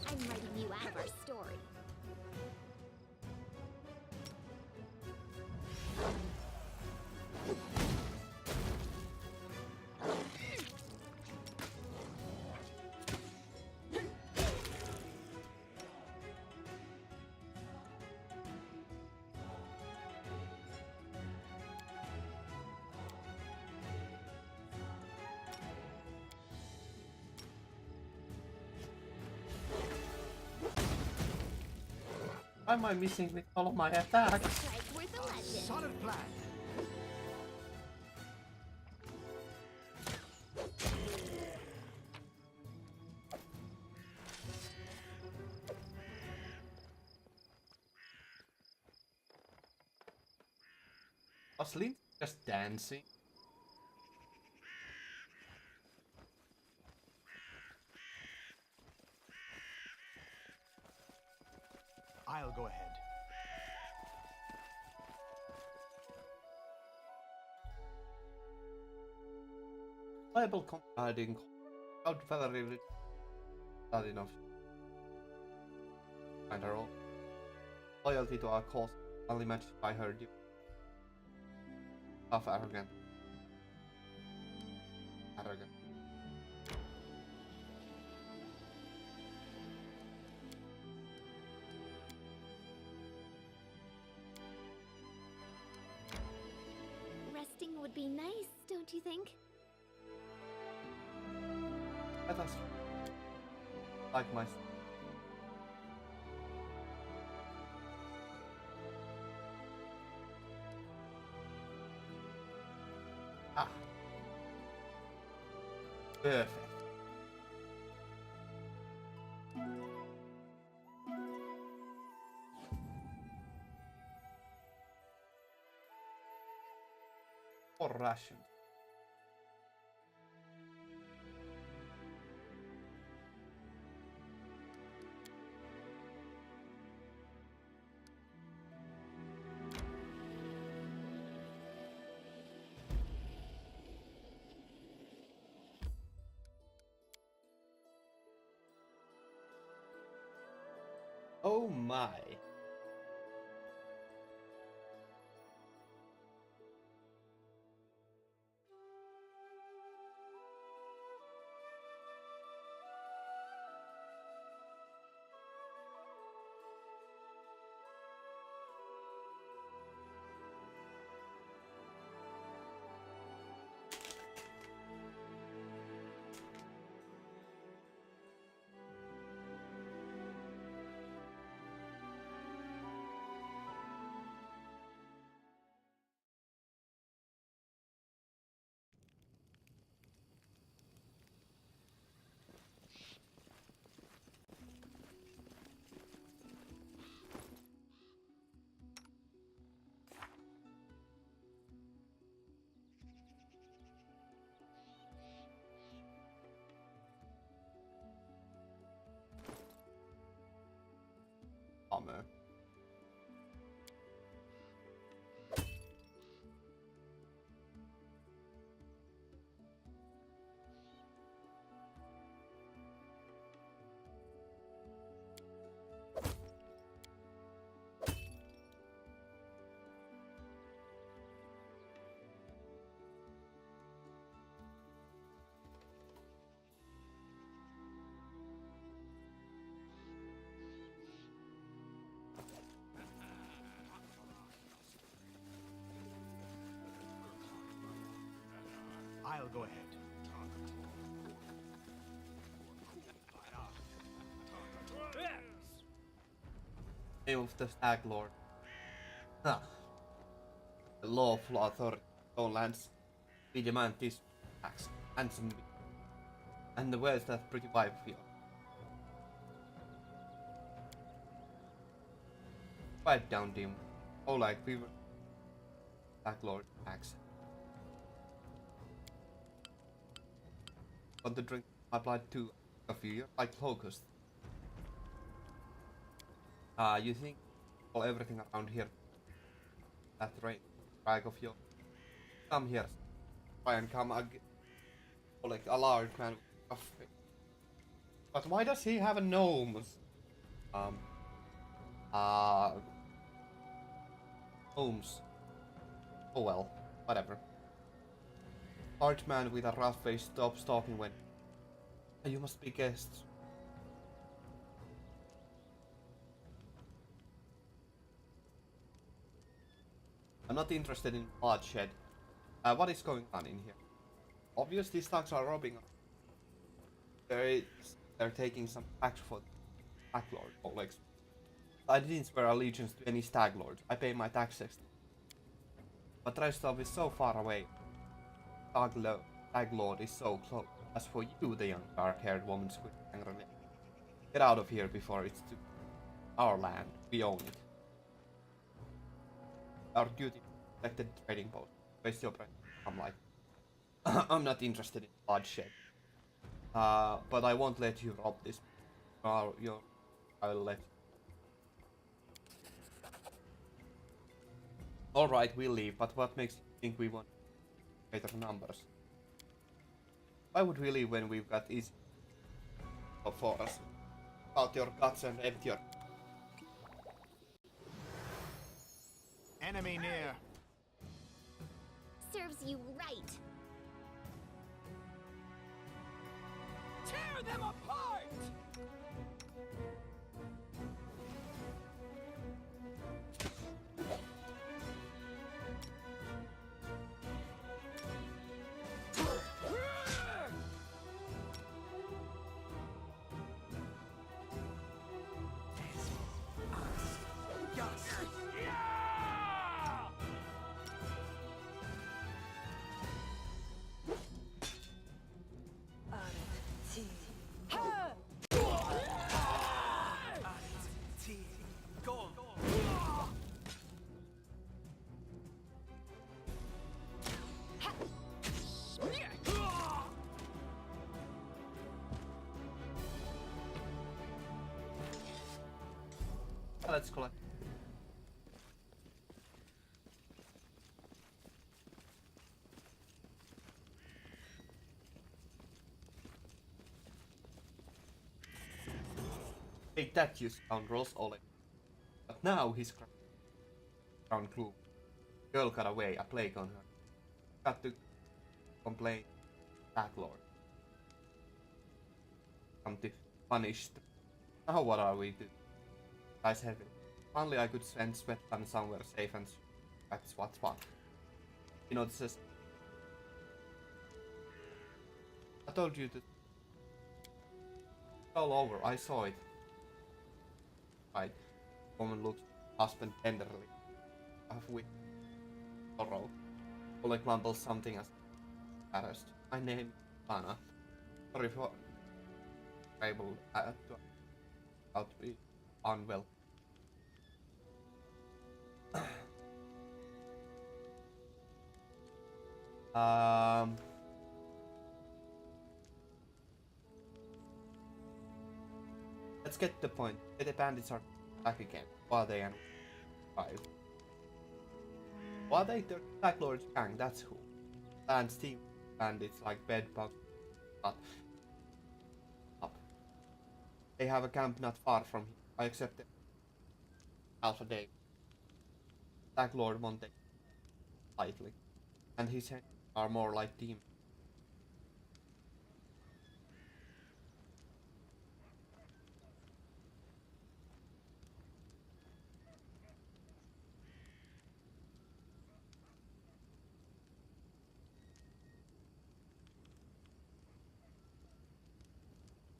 F: I'm writing you out of our story.
A: Why am I missing with all of my attacks?
F: Strike with a legend.
E: Solid plan.
A: Was Link just dancing?
E: I'll go ahead.
A: Playable combining out Valerie not enough. And her own loyalty to our cause only matched by her half arrogant.
F: Resting would be nice, don't you think?
A: Let us like my perfect. Or rations. Oh my. Bummer.
E: I'll go ahead.
A: Name of the Stag Lord. Huh. The lawful authority of lands. We demand this tax handsomely. And where's that pretty wife of yours? Quiet down, demon. Oh, like we were. Stag Lord tax. Want to drink my blood too? A few like locusts. You think all everything around here? That right, drag of yours. Come here. Try and come like a large man of it. But why does he have a gnomes? Gnomes. Oh well, whatever. Large man with a rough face stops talking when you must be guests. I'm not interested in bloodshed. What is going on in here? Obviously, these thugs are robbing us. They're taking some tax for the Black Lord. Oh, like I didn't swear allegiance to any stag lords. I pay my taxes. But Rostov is so far away. Stag lord is so close. As for you, the young dark-haired woman squeaked angrily. Get out of here before it's to our land. We own it. Our duty to protect the trading post. Waste your breath. I'm like, I'm not interested in bloodshed. But I won't let you rob this. I'll let you. Alright, we'll leave, but what makes you think we want greater numbers? Why would we leave when we've got easy for us? Out your guts and empty your...
E: Enemy near.
F: Serves you right.
C: Tear them apart!
A: Let's collect. Take that, you scoundrels, Oleg. But now he's crown crew. Girl got away, a plague on her. Got to complain. That lord. Come to punished. Now what are we doing? Guys heavy. Only I could send Sweatpan somewhere safe and that's what's what. You know, this is... I told you to... It's all over, I saw it. Right. Woman looks husband tenderly. Half with sorrow. Oleg mumbles something as embarrassed. My name is Anna. Sorry for... able to be unwell. Let's get to the point. The bandits are back again. While they and 5. While they the Black Lord's gang, that's who. And Steve bandits like bedbugs. But up. They have a camp not far from here. I accept it. Alpha Day. Black Lord won't take it lightly. And his henchmen are more like demons.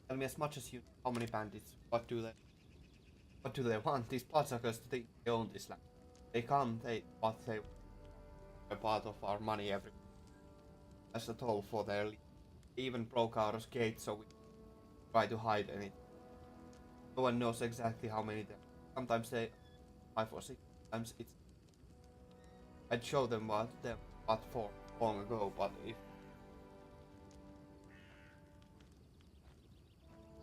A: Tell me as much as you know. How many bandits? What do they want? These bloodsuckers think they own this land. They come, they a part of our money every as a toll for their lead. They even broke our gate so we try to hide anything. No one knows exactly how many there are. Sometimes they 5 or 6, sometimes it's I'd show them what for long ago, but if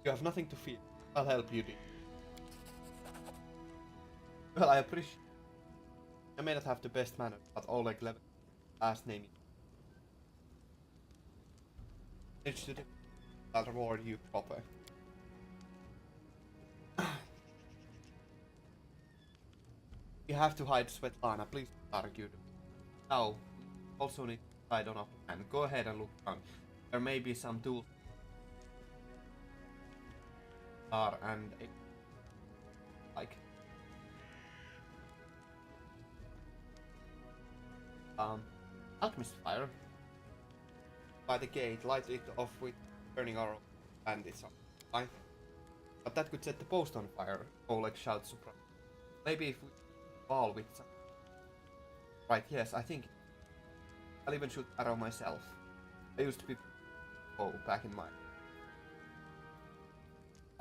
A: you have nothing to fear, I'll help you, dear. Well, I appreciate. I may not have the best manners, but Oleg Levin, last name. I'll reward you proper. You have to hide Svetlana, please don't argue. Now, also need to hide on a plan. Go ahead and look around. There may be some tools. And like alchemist fire by the gate, light it off with burning arrow bandits on fine. But that could set the post on fire, Oleg shouts surprised. Maybe if we ball with some... Right, yes, I think I'll even shoot arrow myself. I used to be back in my...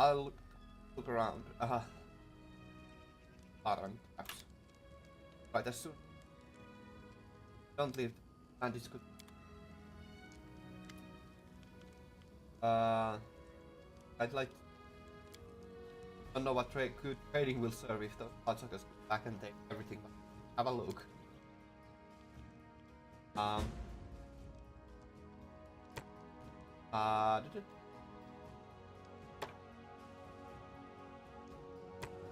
A: I'll look around. Aran, perhaps. Right, as soon... Don't leave. And it's good. I'd like... Don't know what good trading will serve if those bloodsuckers come back and take everything, but have a look. I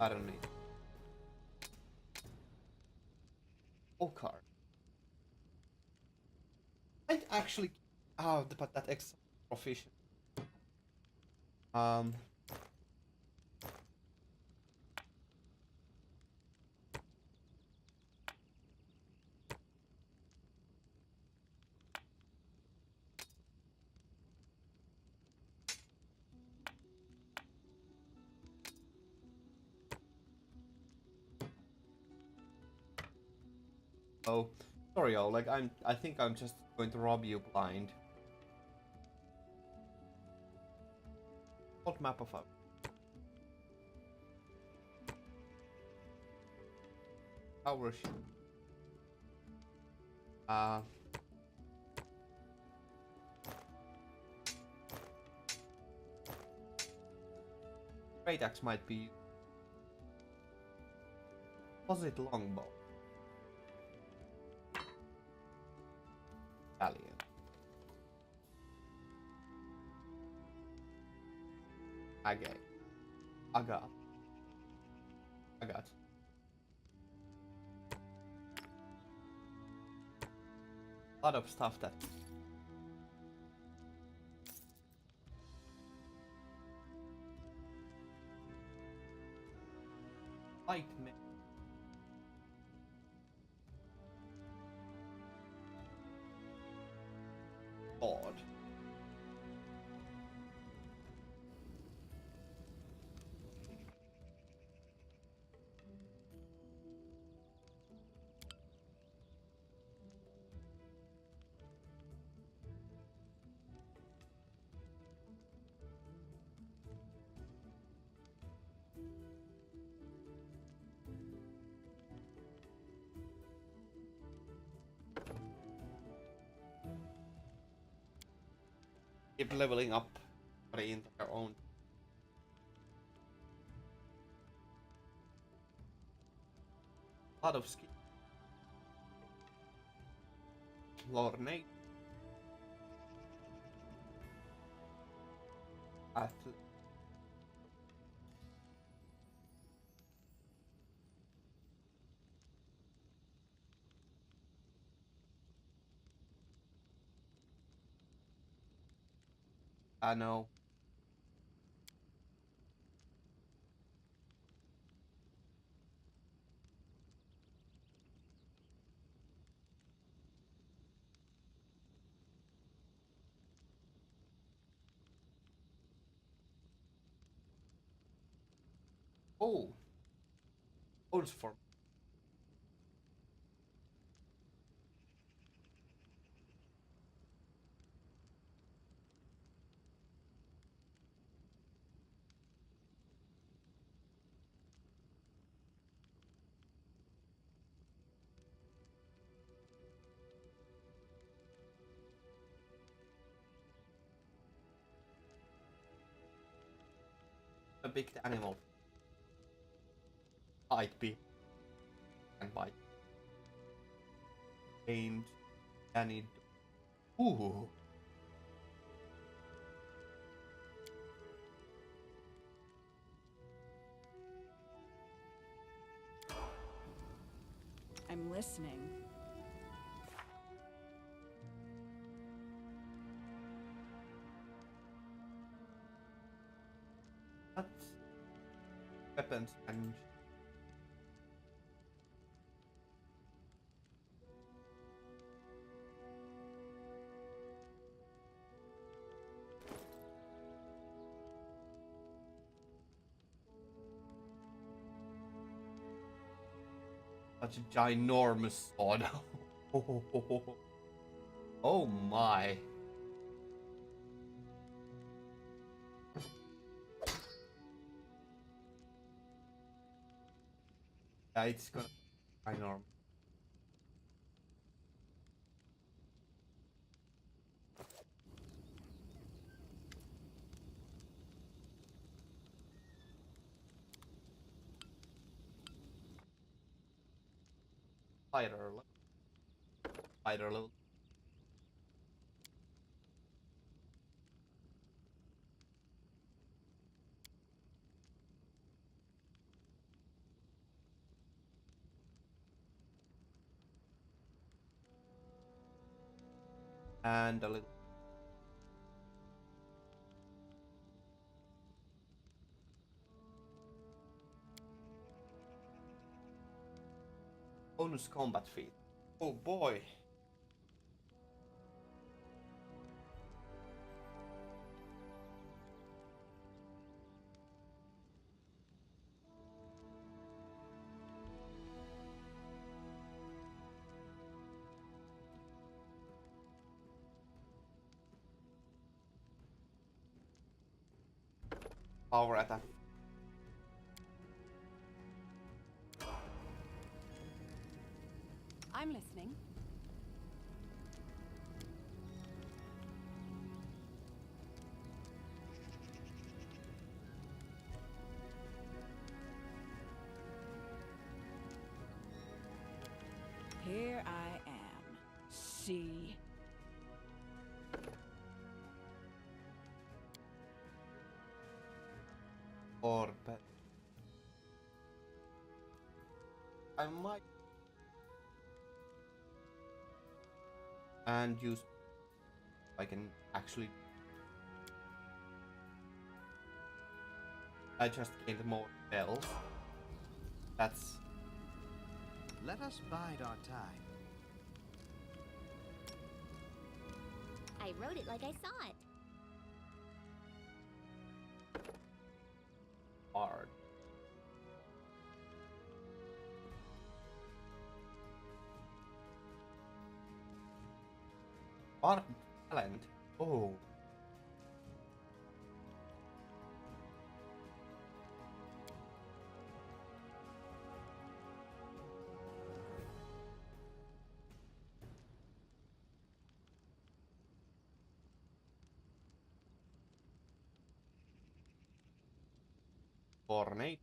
A: don't need. Oh, card. I'd actually. Oh, but that extra proficient. Oh, sorry, Oleg. I think I'm just going to rob you blind. What map of a power ship? Great axe might be. Was it longbow? Alien. Agate. Agat. Agat. A lot of stuff that. Light me. Odd. Keep leveling up in their own. A lot of skill. Lord Nate. Athlete. I know. Oh, holds for a big animal. Might be and bite. Gained any. Ooh.
G: I'm listening.
A: That's weapons and Such a ginormous sword. Oh my. Yeah, it's gonna be ginormous. Spider level. Spider level. And a little. Bonus combat feat. Oh boy. Power attack.
L: I'm listening.
G: Here I am. See?
A: Or pet. I might. And use. I can actually. I just gained more spells. That's.
E: Let us bide our time.
F: I wrote it like I saw it.
A: Hard. Art talent. Oh. Ornate.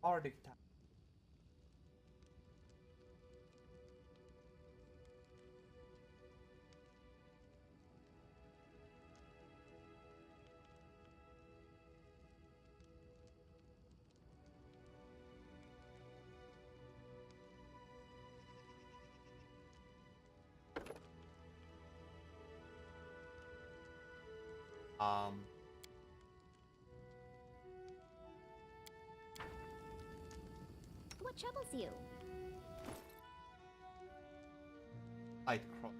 A: Bardic talent. Um.
F: What troubles you?
A: Light cross.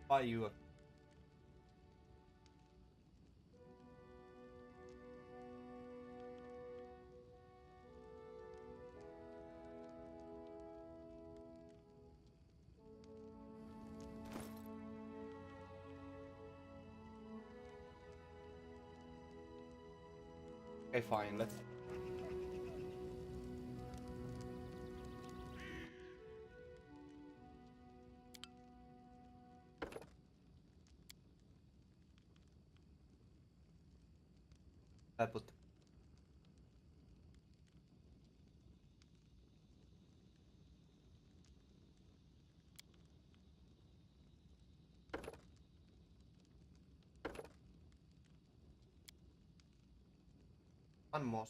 A: Buy you a. Okay, fine. Let's. I put. One more.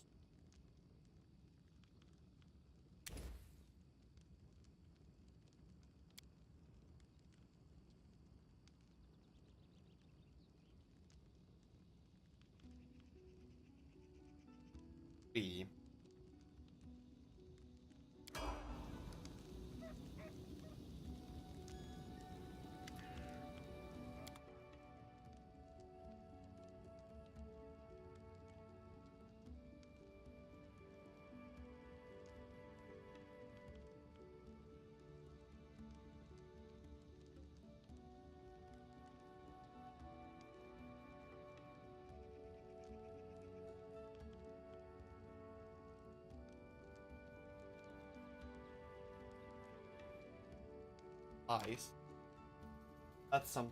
A: eyes. That's some.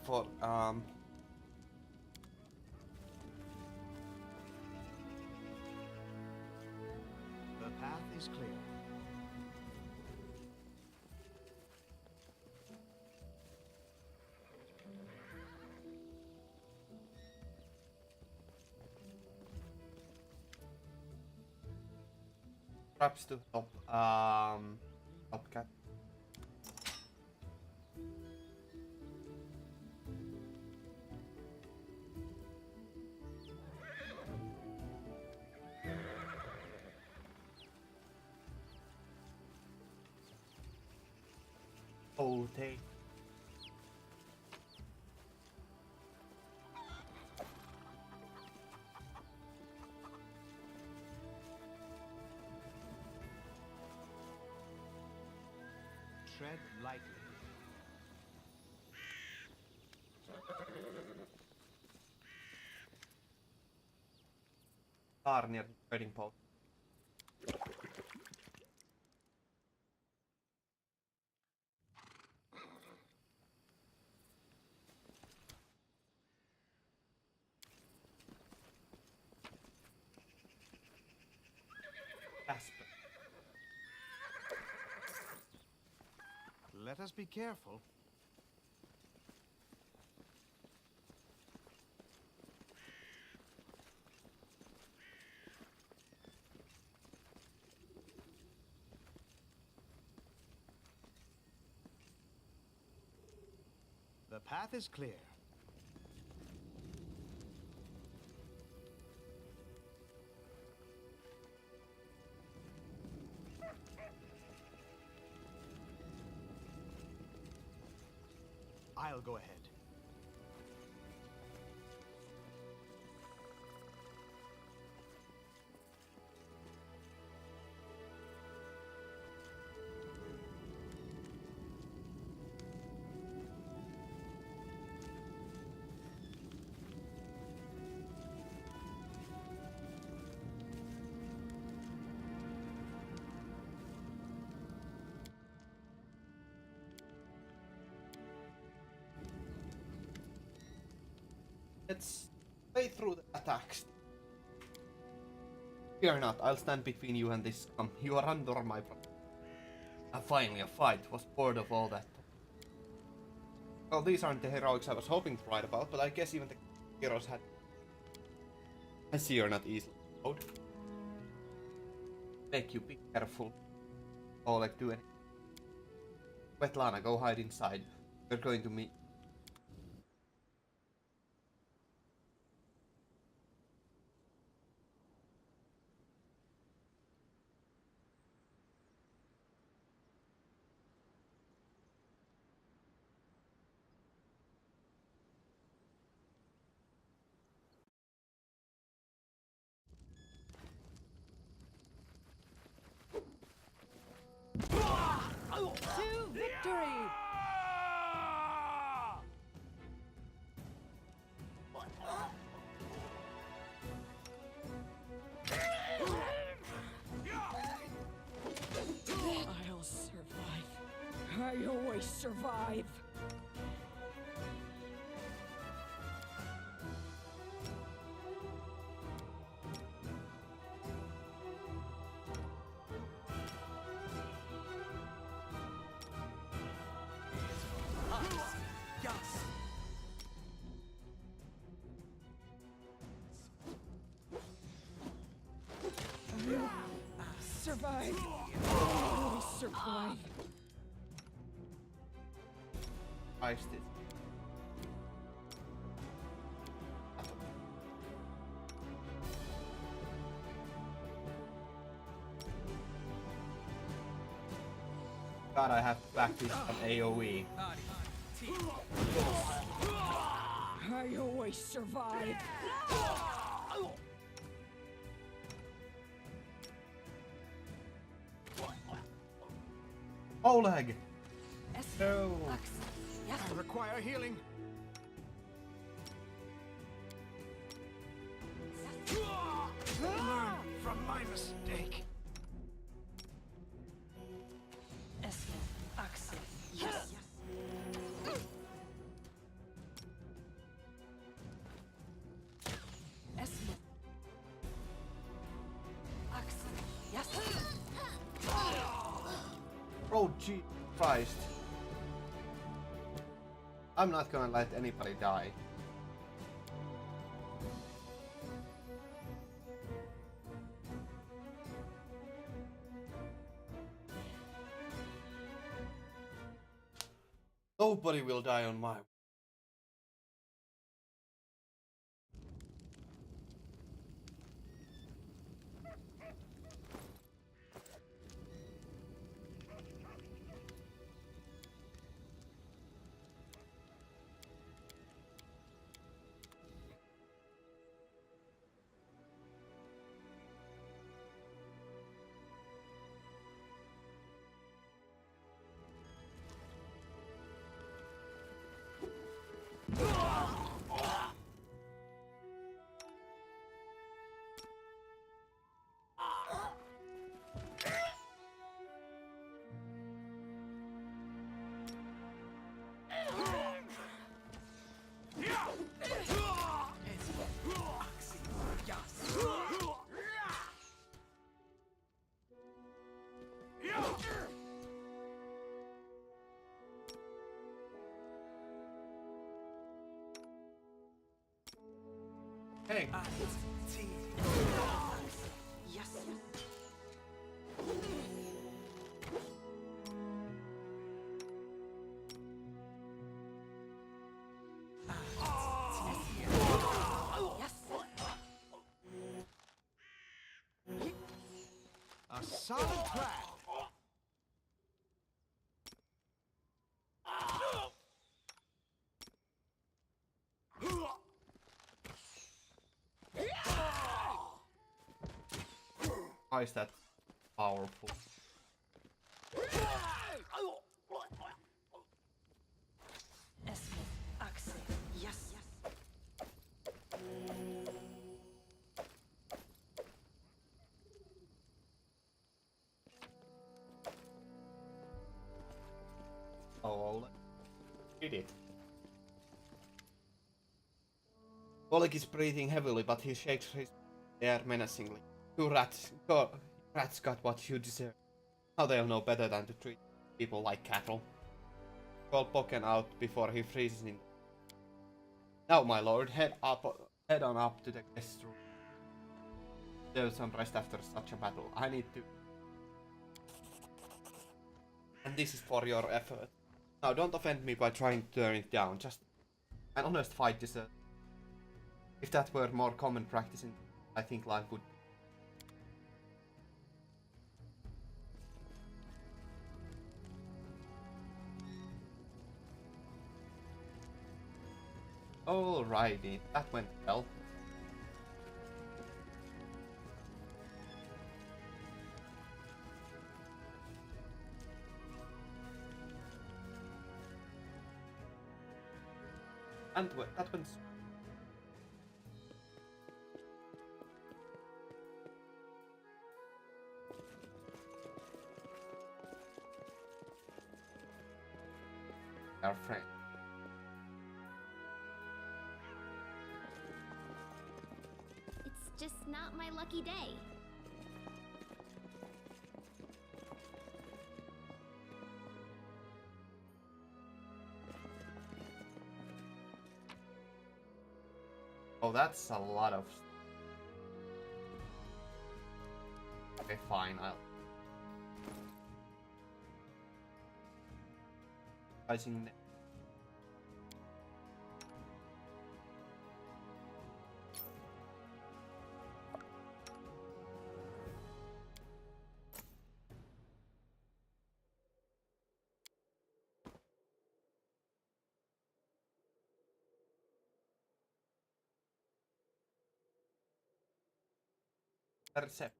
A: For
E: The path is clear.
A: traps to help help cat. Oh, take.
E: Tread lightly.
A: Are near the trading post. Casper.
E: Let us be careful. The path is clear. I'll go ahead.
A: Let's play through the attacks. Fear not, I'll stand between you and this scum. You are under my protection. And finally, a fight. Was bored of all that. Well, these aren't the heroics I was hoping to write about, but I guess even the heroes had. I see you're not easily slowed. Beg you, be careful. Oleg, do anything. Svetlana, go hide inside. We're going to meet.
L: To victory!
G: I'll survive. I always survive. Survive. I always survive.
A: Iced it. God, I have to practice an AoE.
G: I always survive.
A: Oleg!
E: No. I require healing. Learn from my mistake.
L: Yes.
A: Oh, gee, Christ. I'm not gonna let anybody die. Nobody will die on my... Hey!
L: Yes.
E: A solid crack.
A: How is that powerful?
L: Yes.
A: Oh, Oleg did it. Oleg is breathing heavily, but he shakes his hair menacingly. You rats, rats got what you deserve. Now they'll know better than to treat people like cattle. Call Pokken out before he freezes in. Now, my lord, head on up to the guest room. There's some rest after such a battle. I need to. And this is for your effort. Now, don't offend me by trying to turn it down. Just an honest fight is a. If that were more common practice, I think life would. Alrighty, that went well. And that went. Our friend.
F: It's just not my lucky day.
A: Oh, that's a lot of. Okay, fine. I'll. Rising. Recept.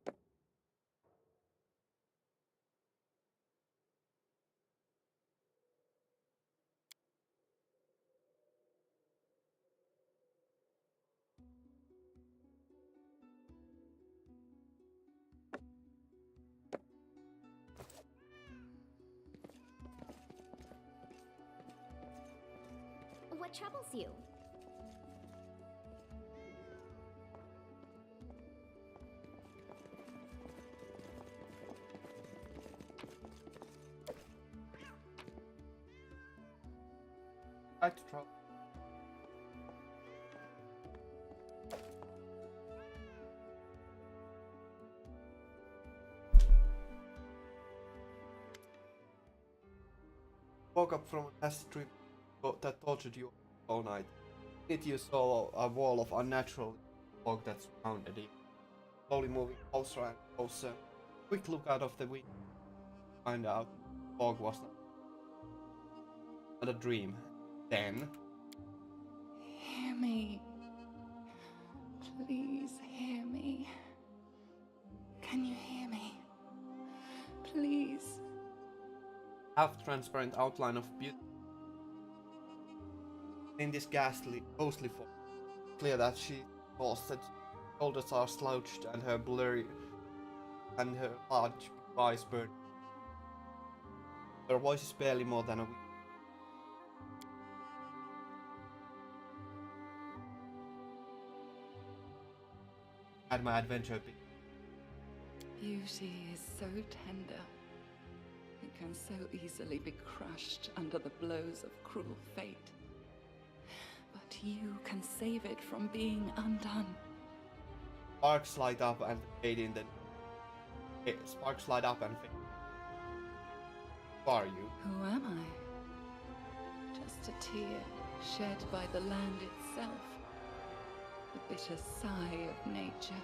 F: what troubles you?
A: Try to trouble. Woke up from a acid trip that tortured you all night. It you saw a wall of unnatural fog that surrounded you. Slowly moving closer and closer. Quick look out of the window. Find out fog was not a dream. Then
M: Hear me. Please hear me. Can you hear me? Please.
A: half-transparent outline of beauty in this ghostly fog. Clear that she exhausted, shoulders are slouched, and her large eyes burn. Her voice is barely more than a whisper. Had my adventure been?
M: Beauty is so tender. It can so easily be crushed under the blows of cruel fate. But you can save it from being undone.
A: Sparks light up and fade in the... Sparks light up and fade. Who are you?
M: Who am I? Just a tear shed by the land itself. The bitter sigh of nature.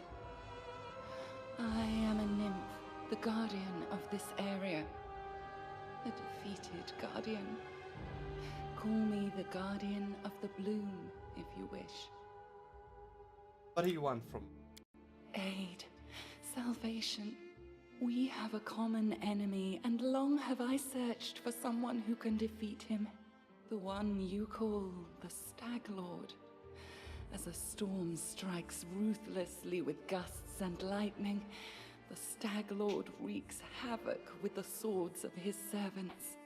M: I am a nymph, the guardian of this area. A defeated guardian. Call me the guardian of the bloom, if you wish.
A: What do you want from me?
M: Aid. Salvation. We have a common enemy, and long have I searched for someone who can defeat him. The one you call the Stag Lord. As a storm strikes ruthlessly with gusts and lightning, the Stag Lord wreaks havoc with the swords of his servants.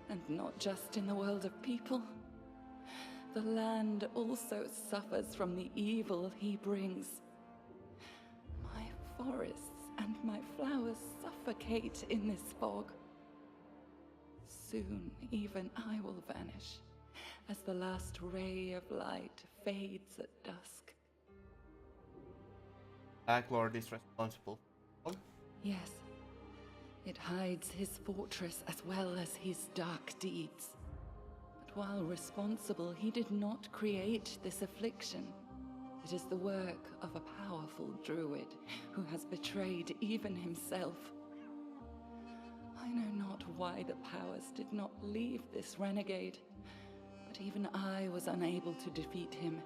M: And not just in the world of people. The land also suffers from the evil he brings. My forests and my flowers suffocate in this fog. Soon even I will vanish, as the last ray of light fades at dusk.
A: Stag Lord is responsible for fog?
M: Yes. It hides his fortress as well as his dark deeds. But while responsible, he did not create this affliction. It is the work of a powerful druid who has betrayed even himself. I know not why the powers did not leave this renegade, but even I was unable to defeat him.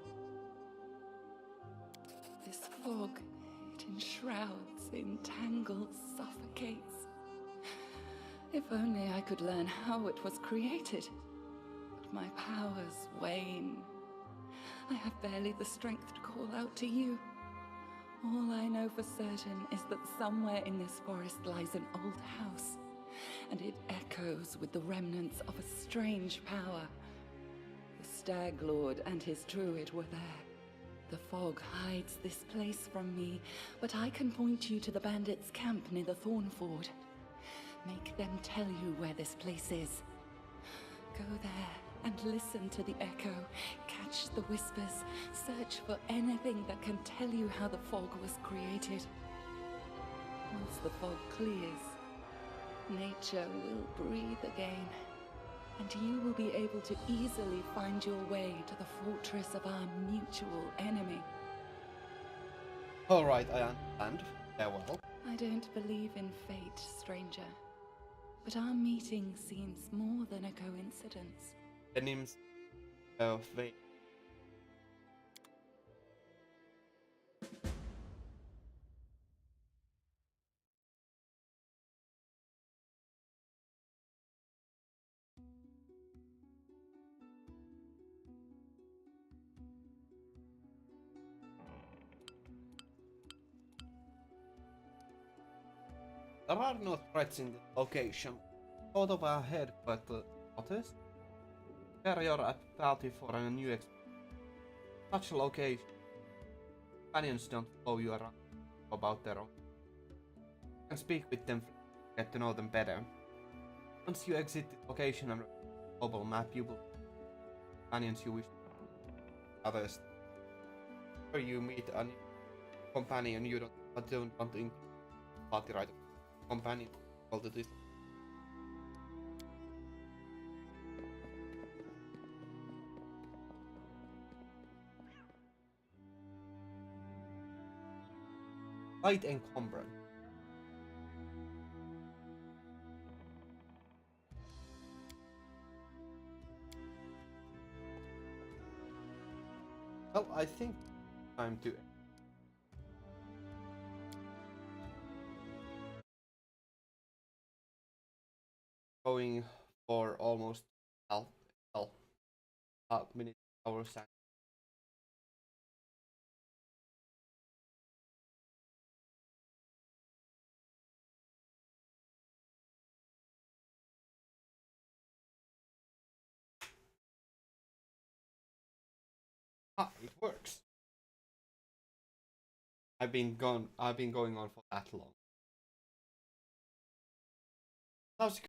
M: This fog, it enshrouds, entangles, suffocates. If only I could learn how it was created. But my powers wane. I have barely the strength to call out to you. All I know for certain is that somewhere in this forest lies an old house, and it echoes with the remnants of a strange power. The Stag Lord and his druid were there. The fog hides this place from me, but I can point you to the bandits' camp near the Thornford. Make them tell you where this place is. Go there and listen to the echo, catch the whispers, search for anything that can tell you how the fog was created. Once the fog clears, nature will breathe again, and you will be able to easily find your way to the fortress of our mutual enemy.
A: Alright, I understand. Farewell.
M: I don't believe in fate, stranger. But our meeting seems more than a coincidence.
A: The nymphs of fate. There are no threats in this location. Out of our head, but others? Prepare your party for a new experience. Such a location. Companions don't follow you around about their own. You can speak with them, get to know them better. Once you exit the location on a global map, you will companions you wish others. Or you meet a new companion you don't want to party right companion all the this. Light encumbrance. Well, I think time to going for almost half minute hours. Ah, it works. I've been going on for that long. How's it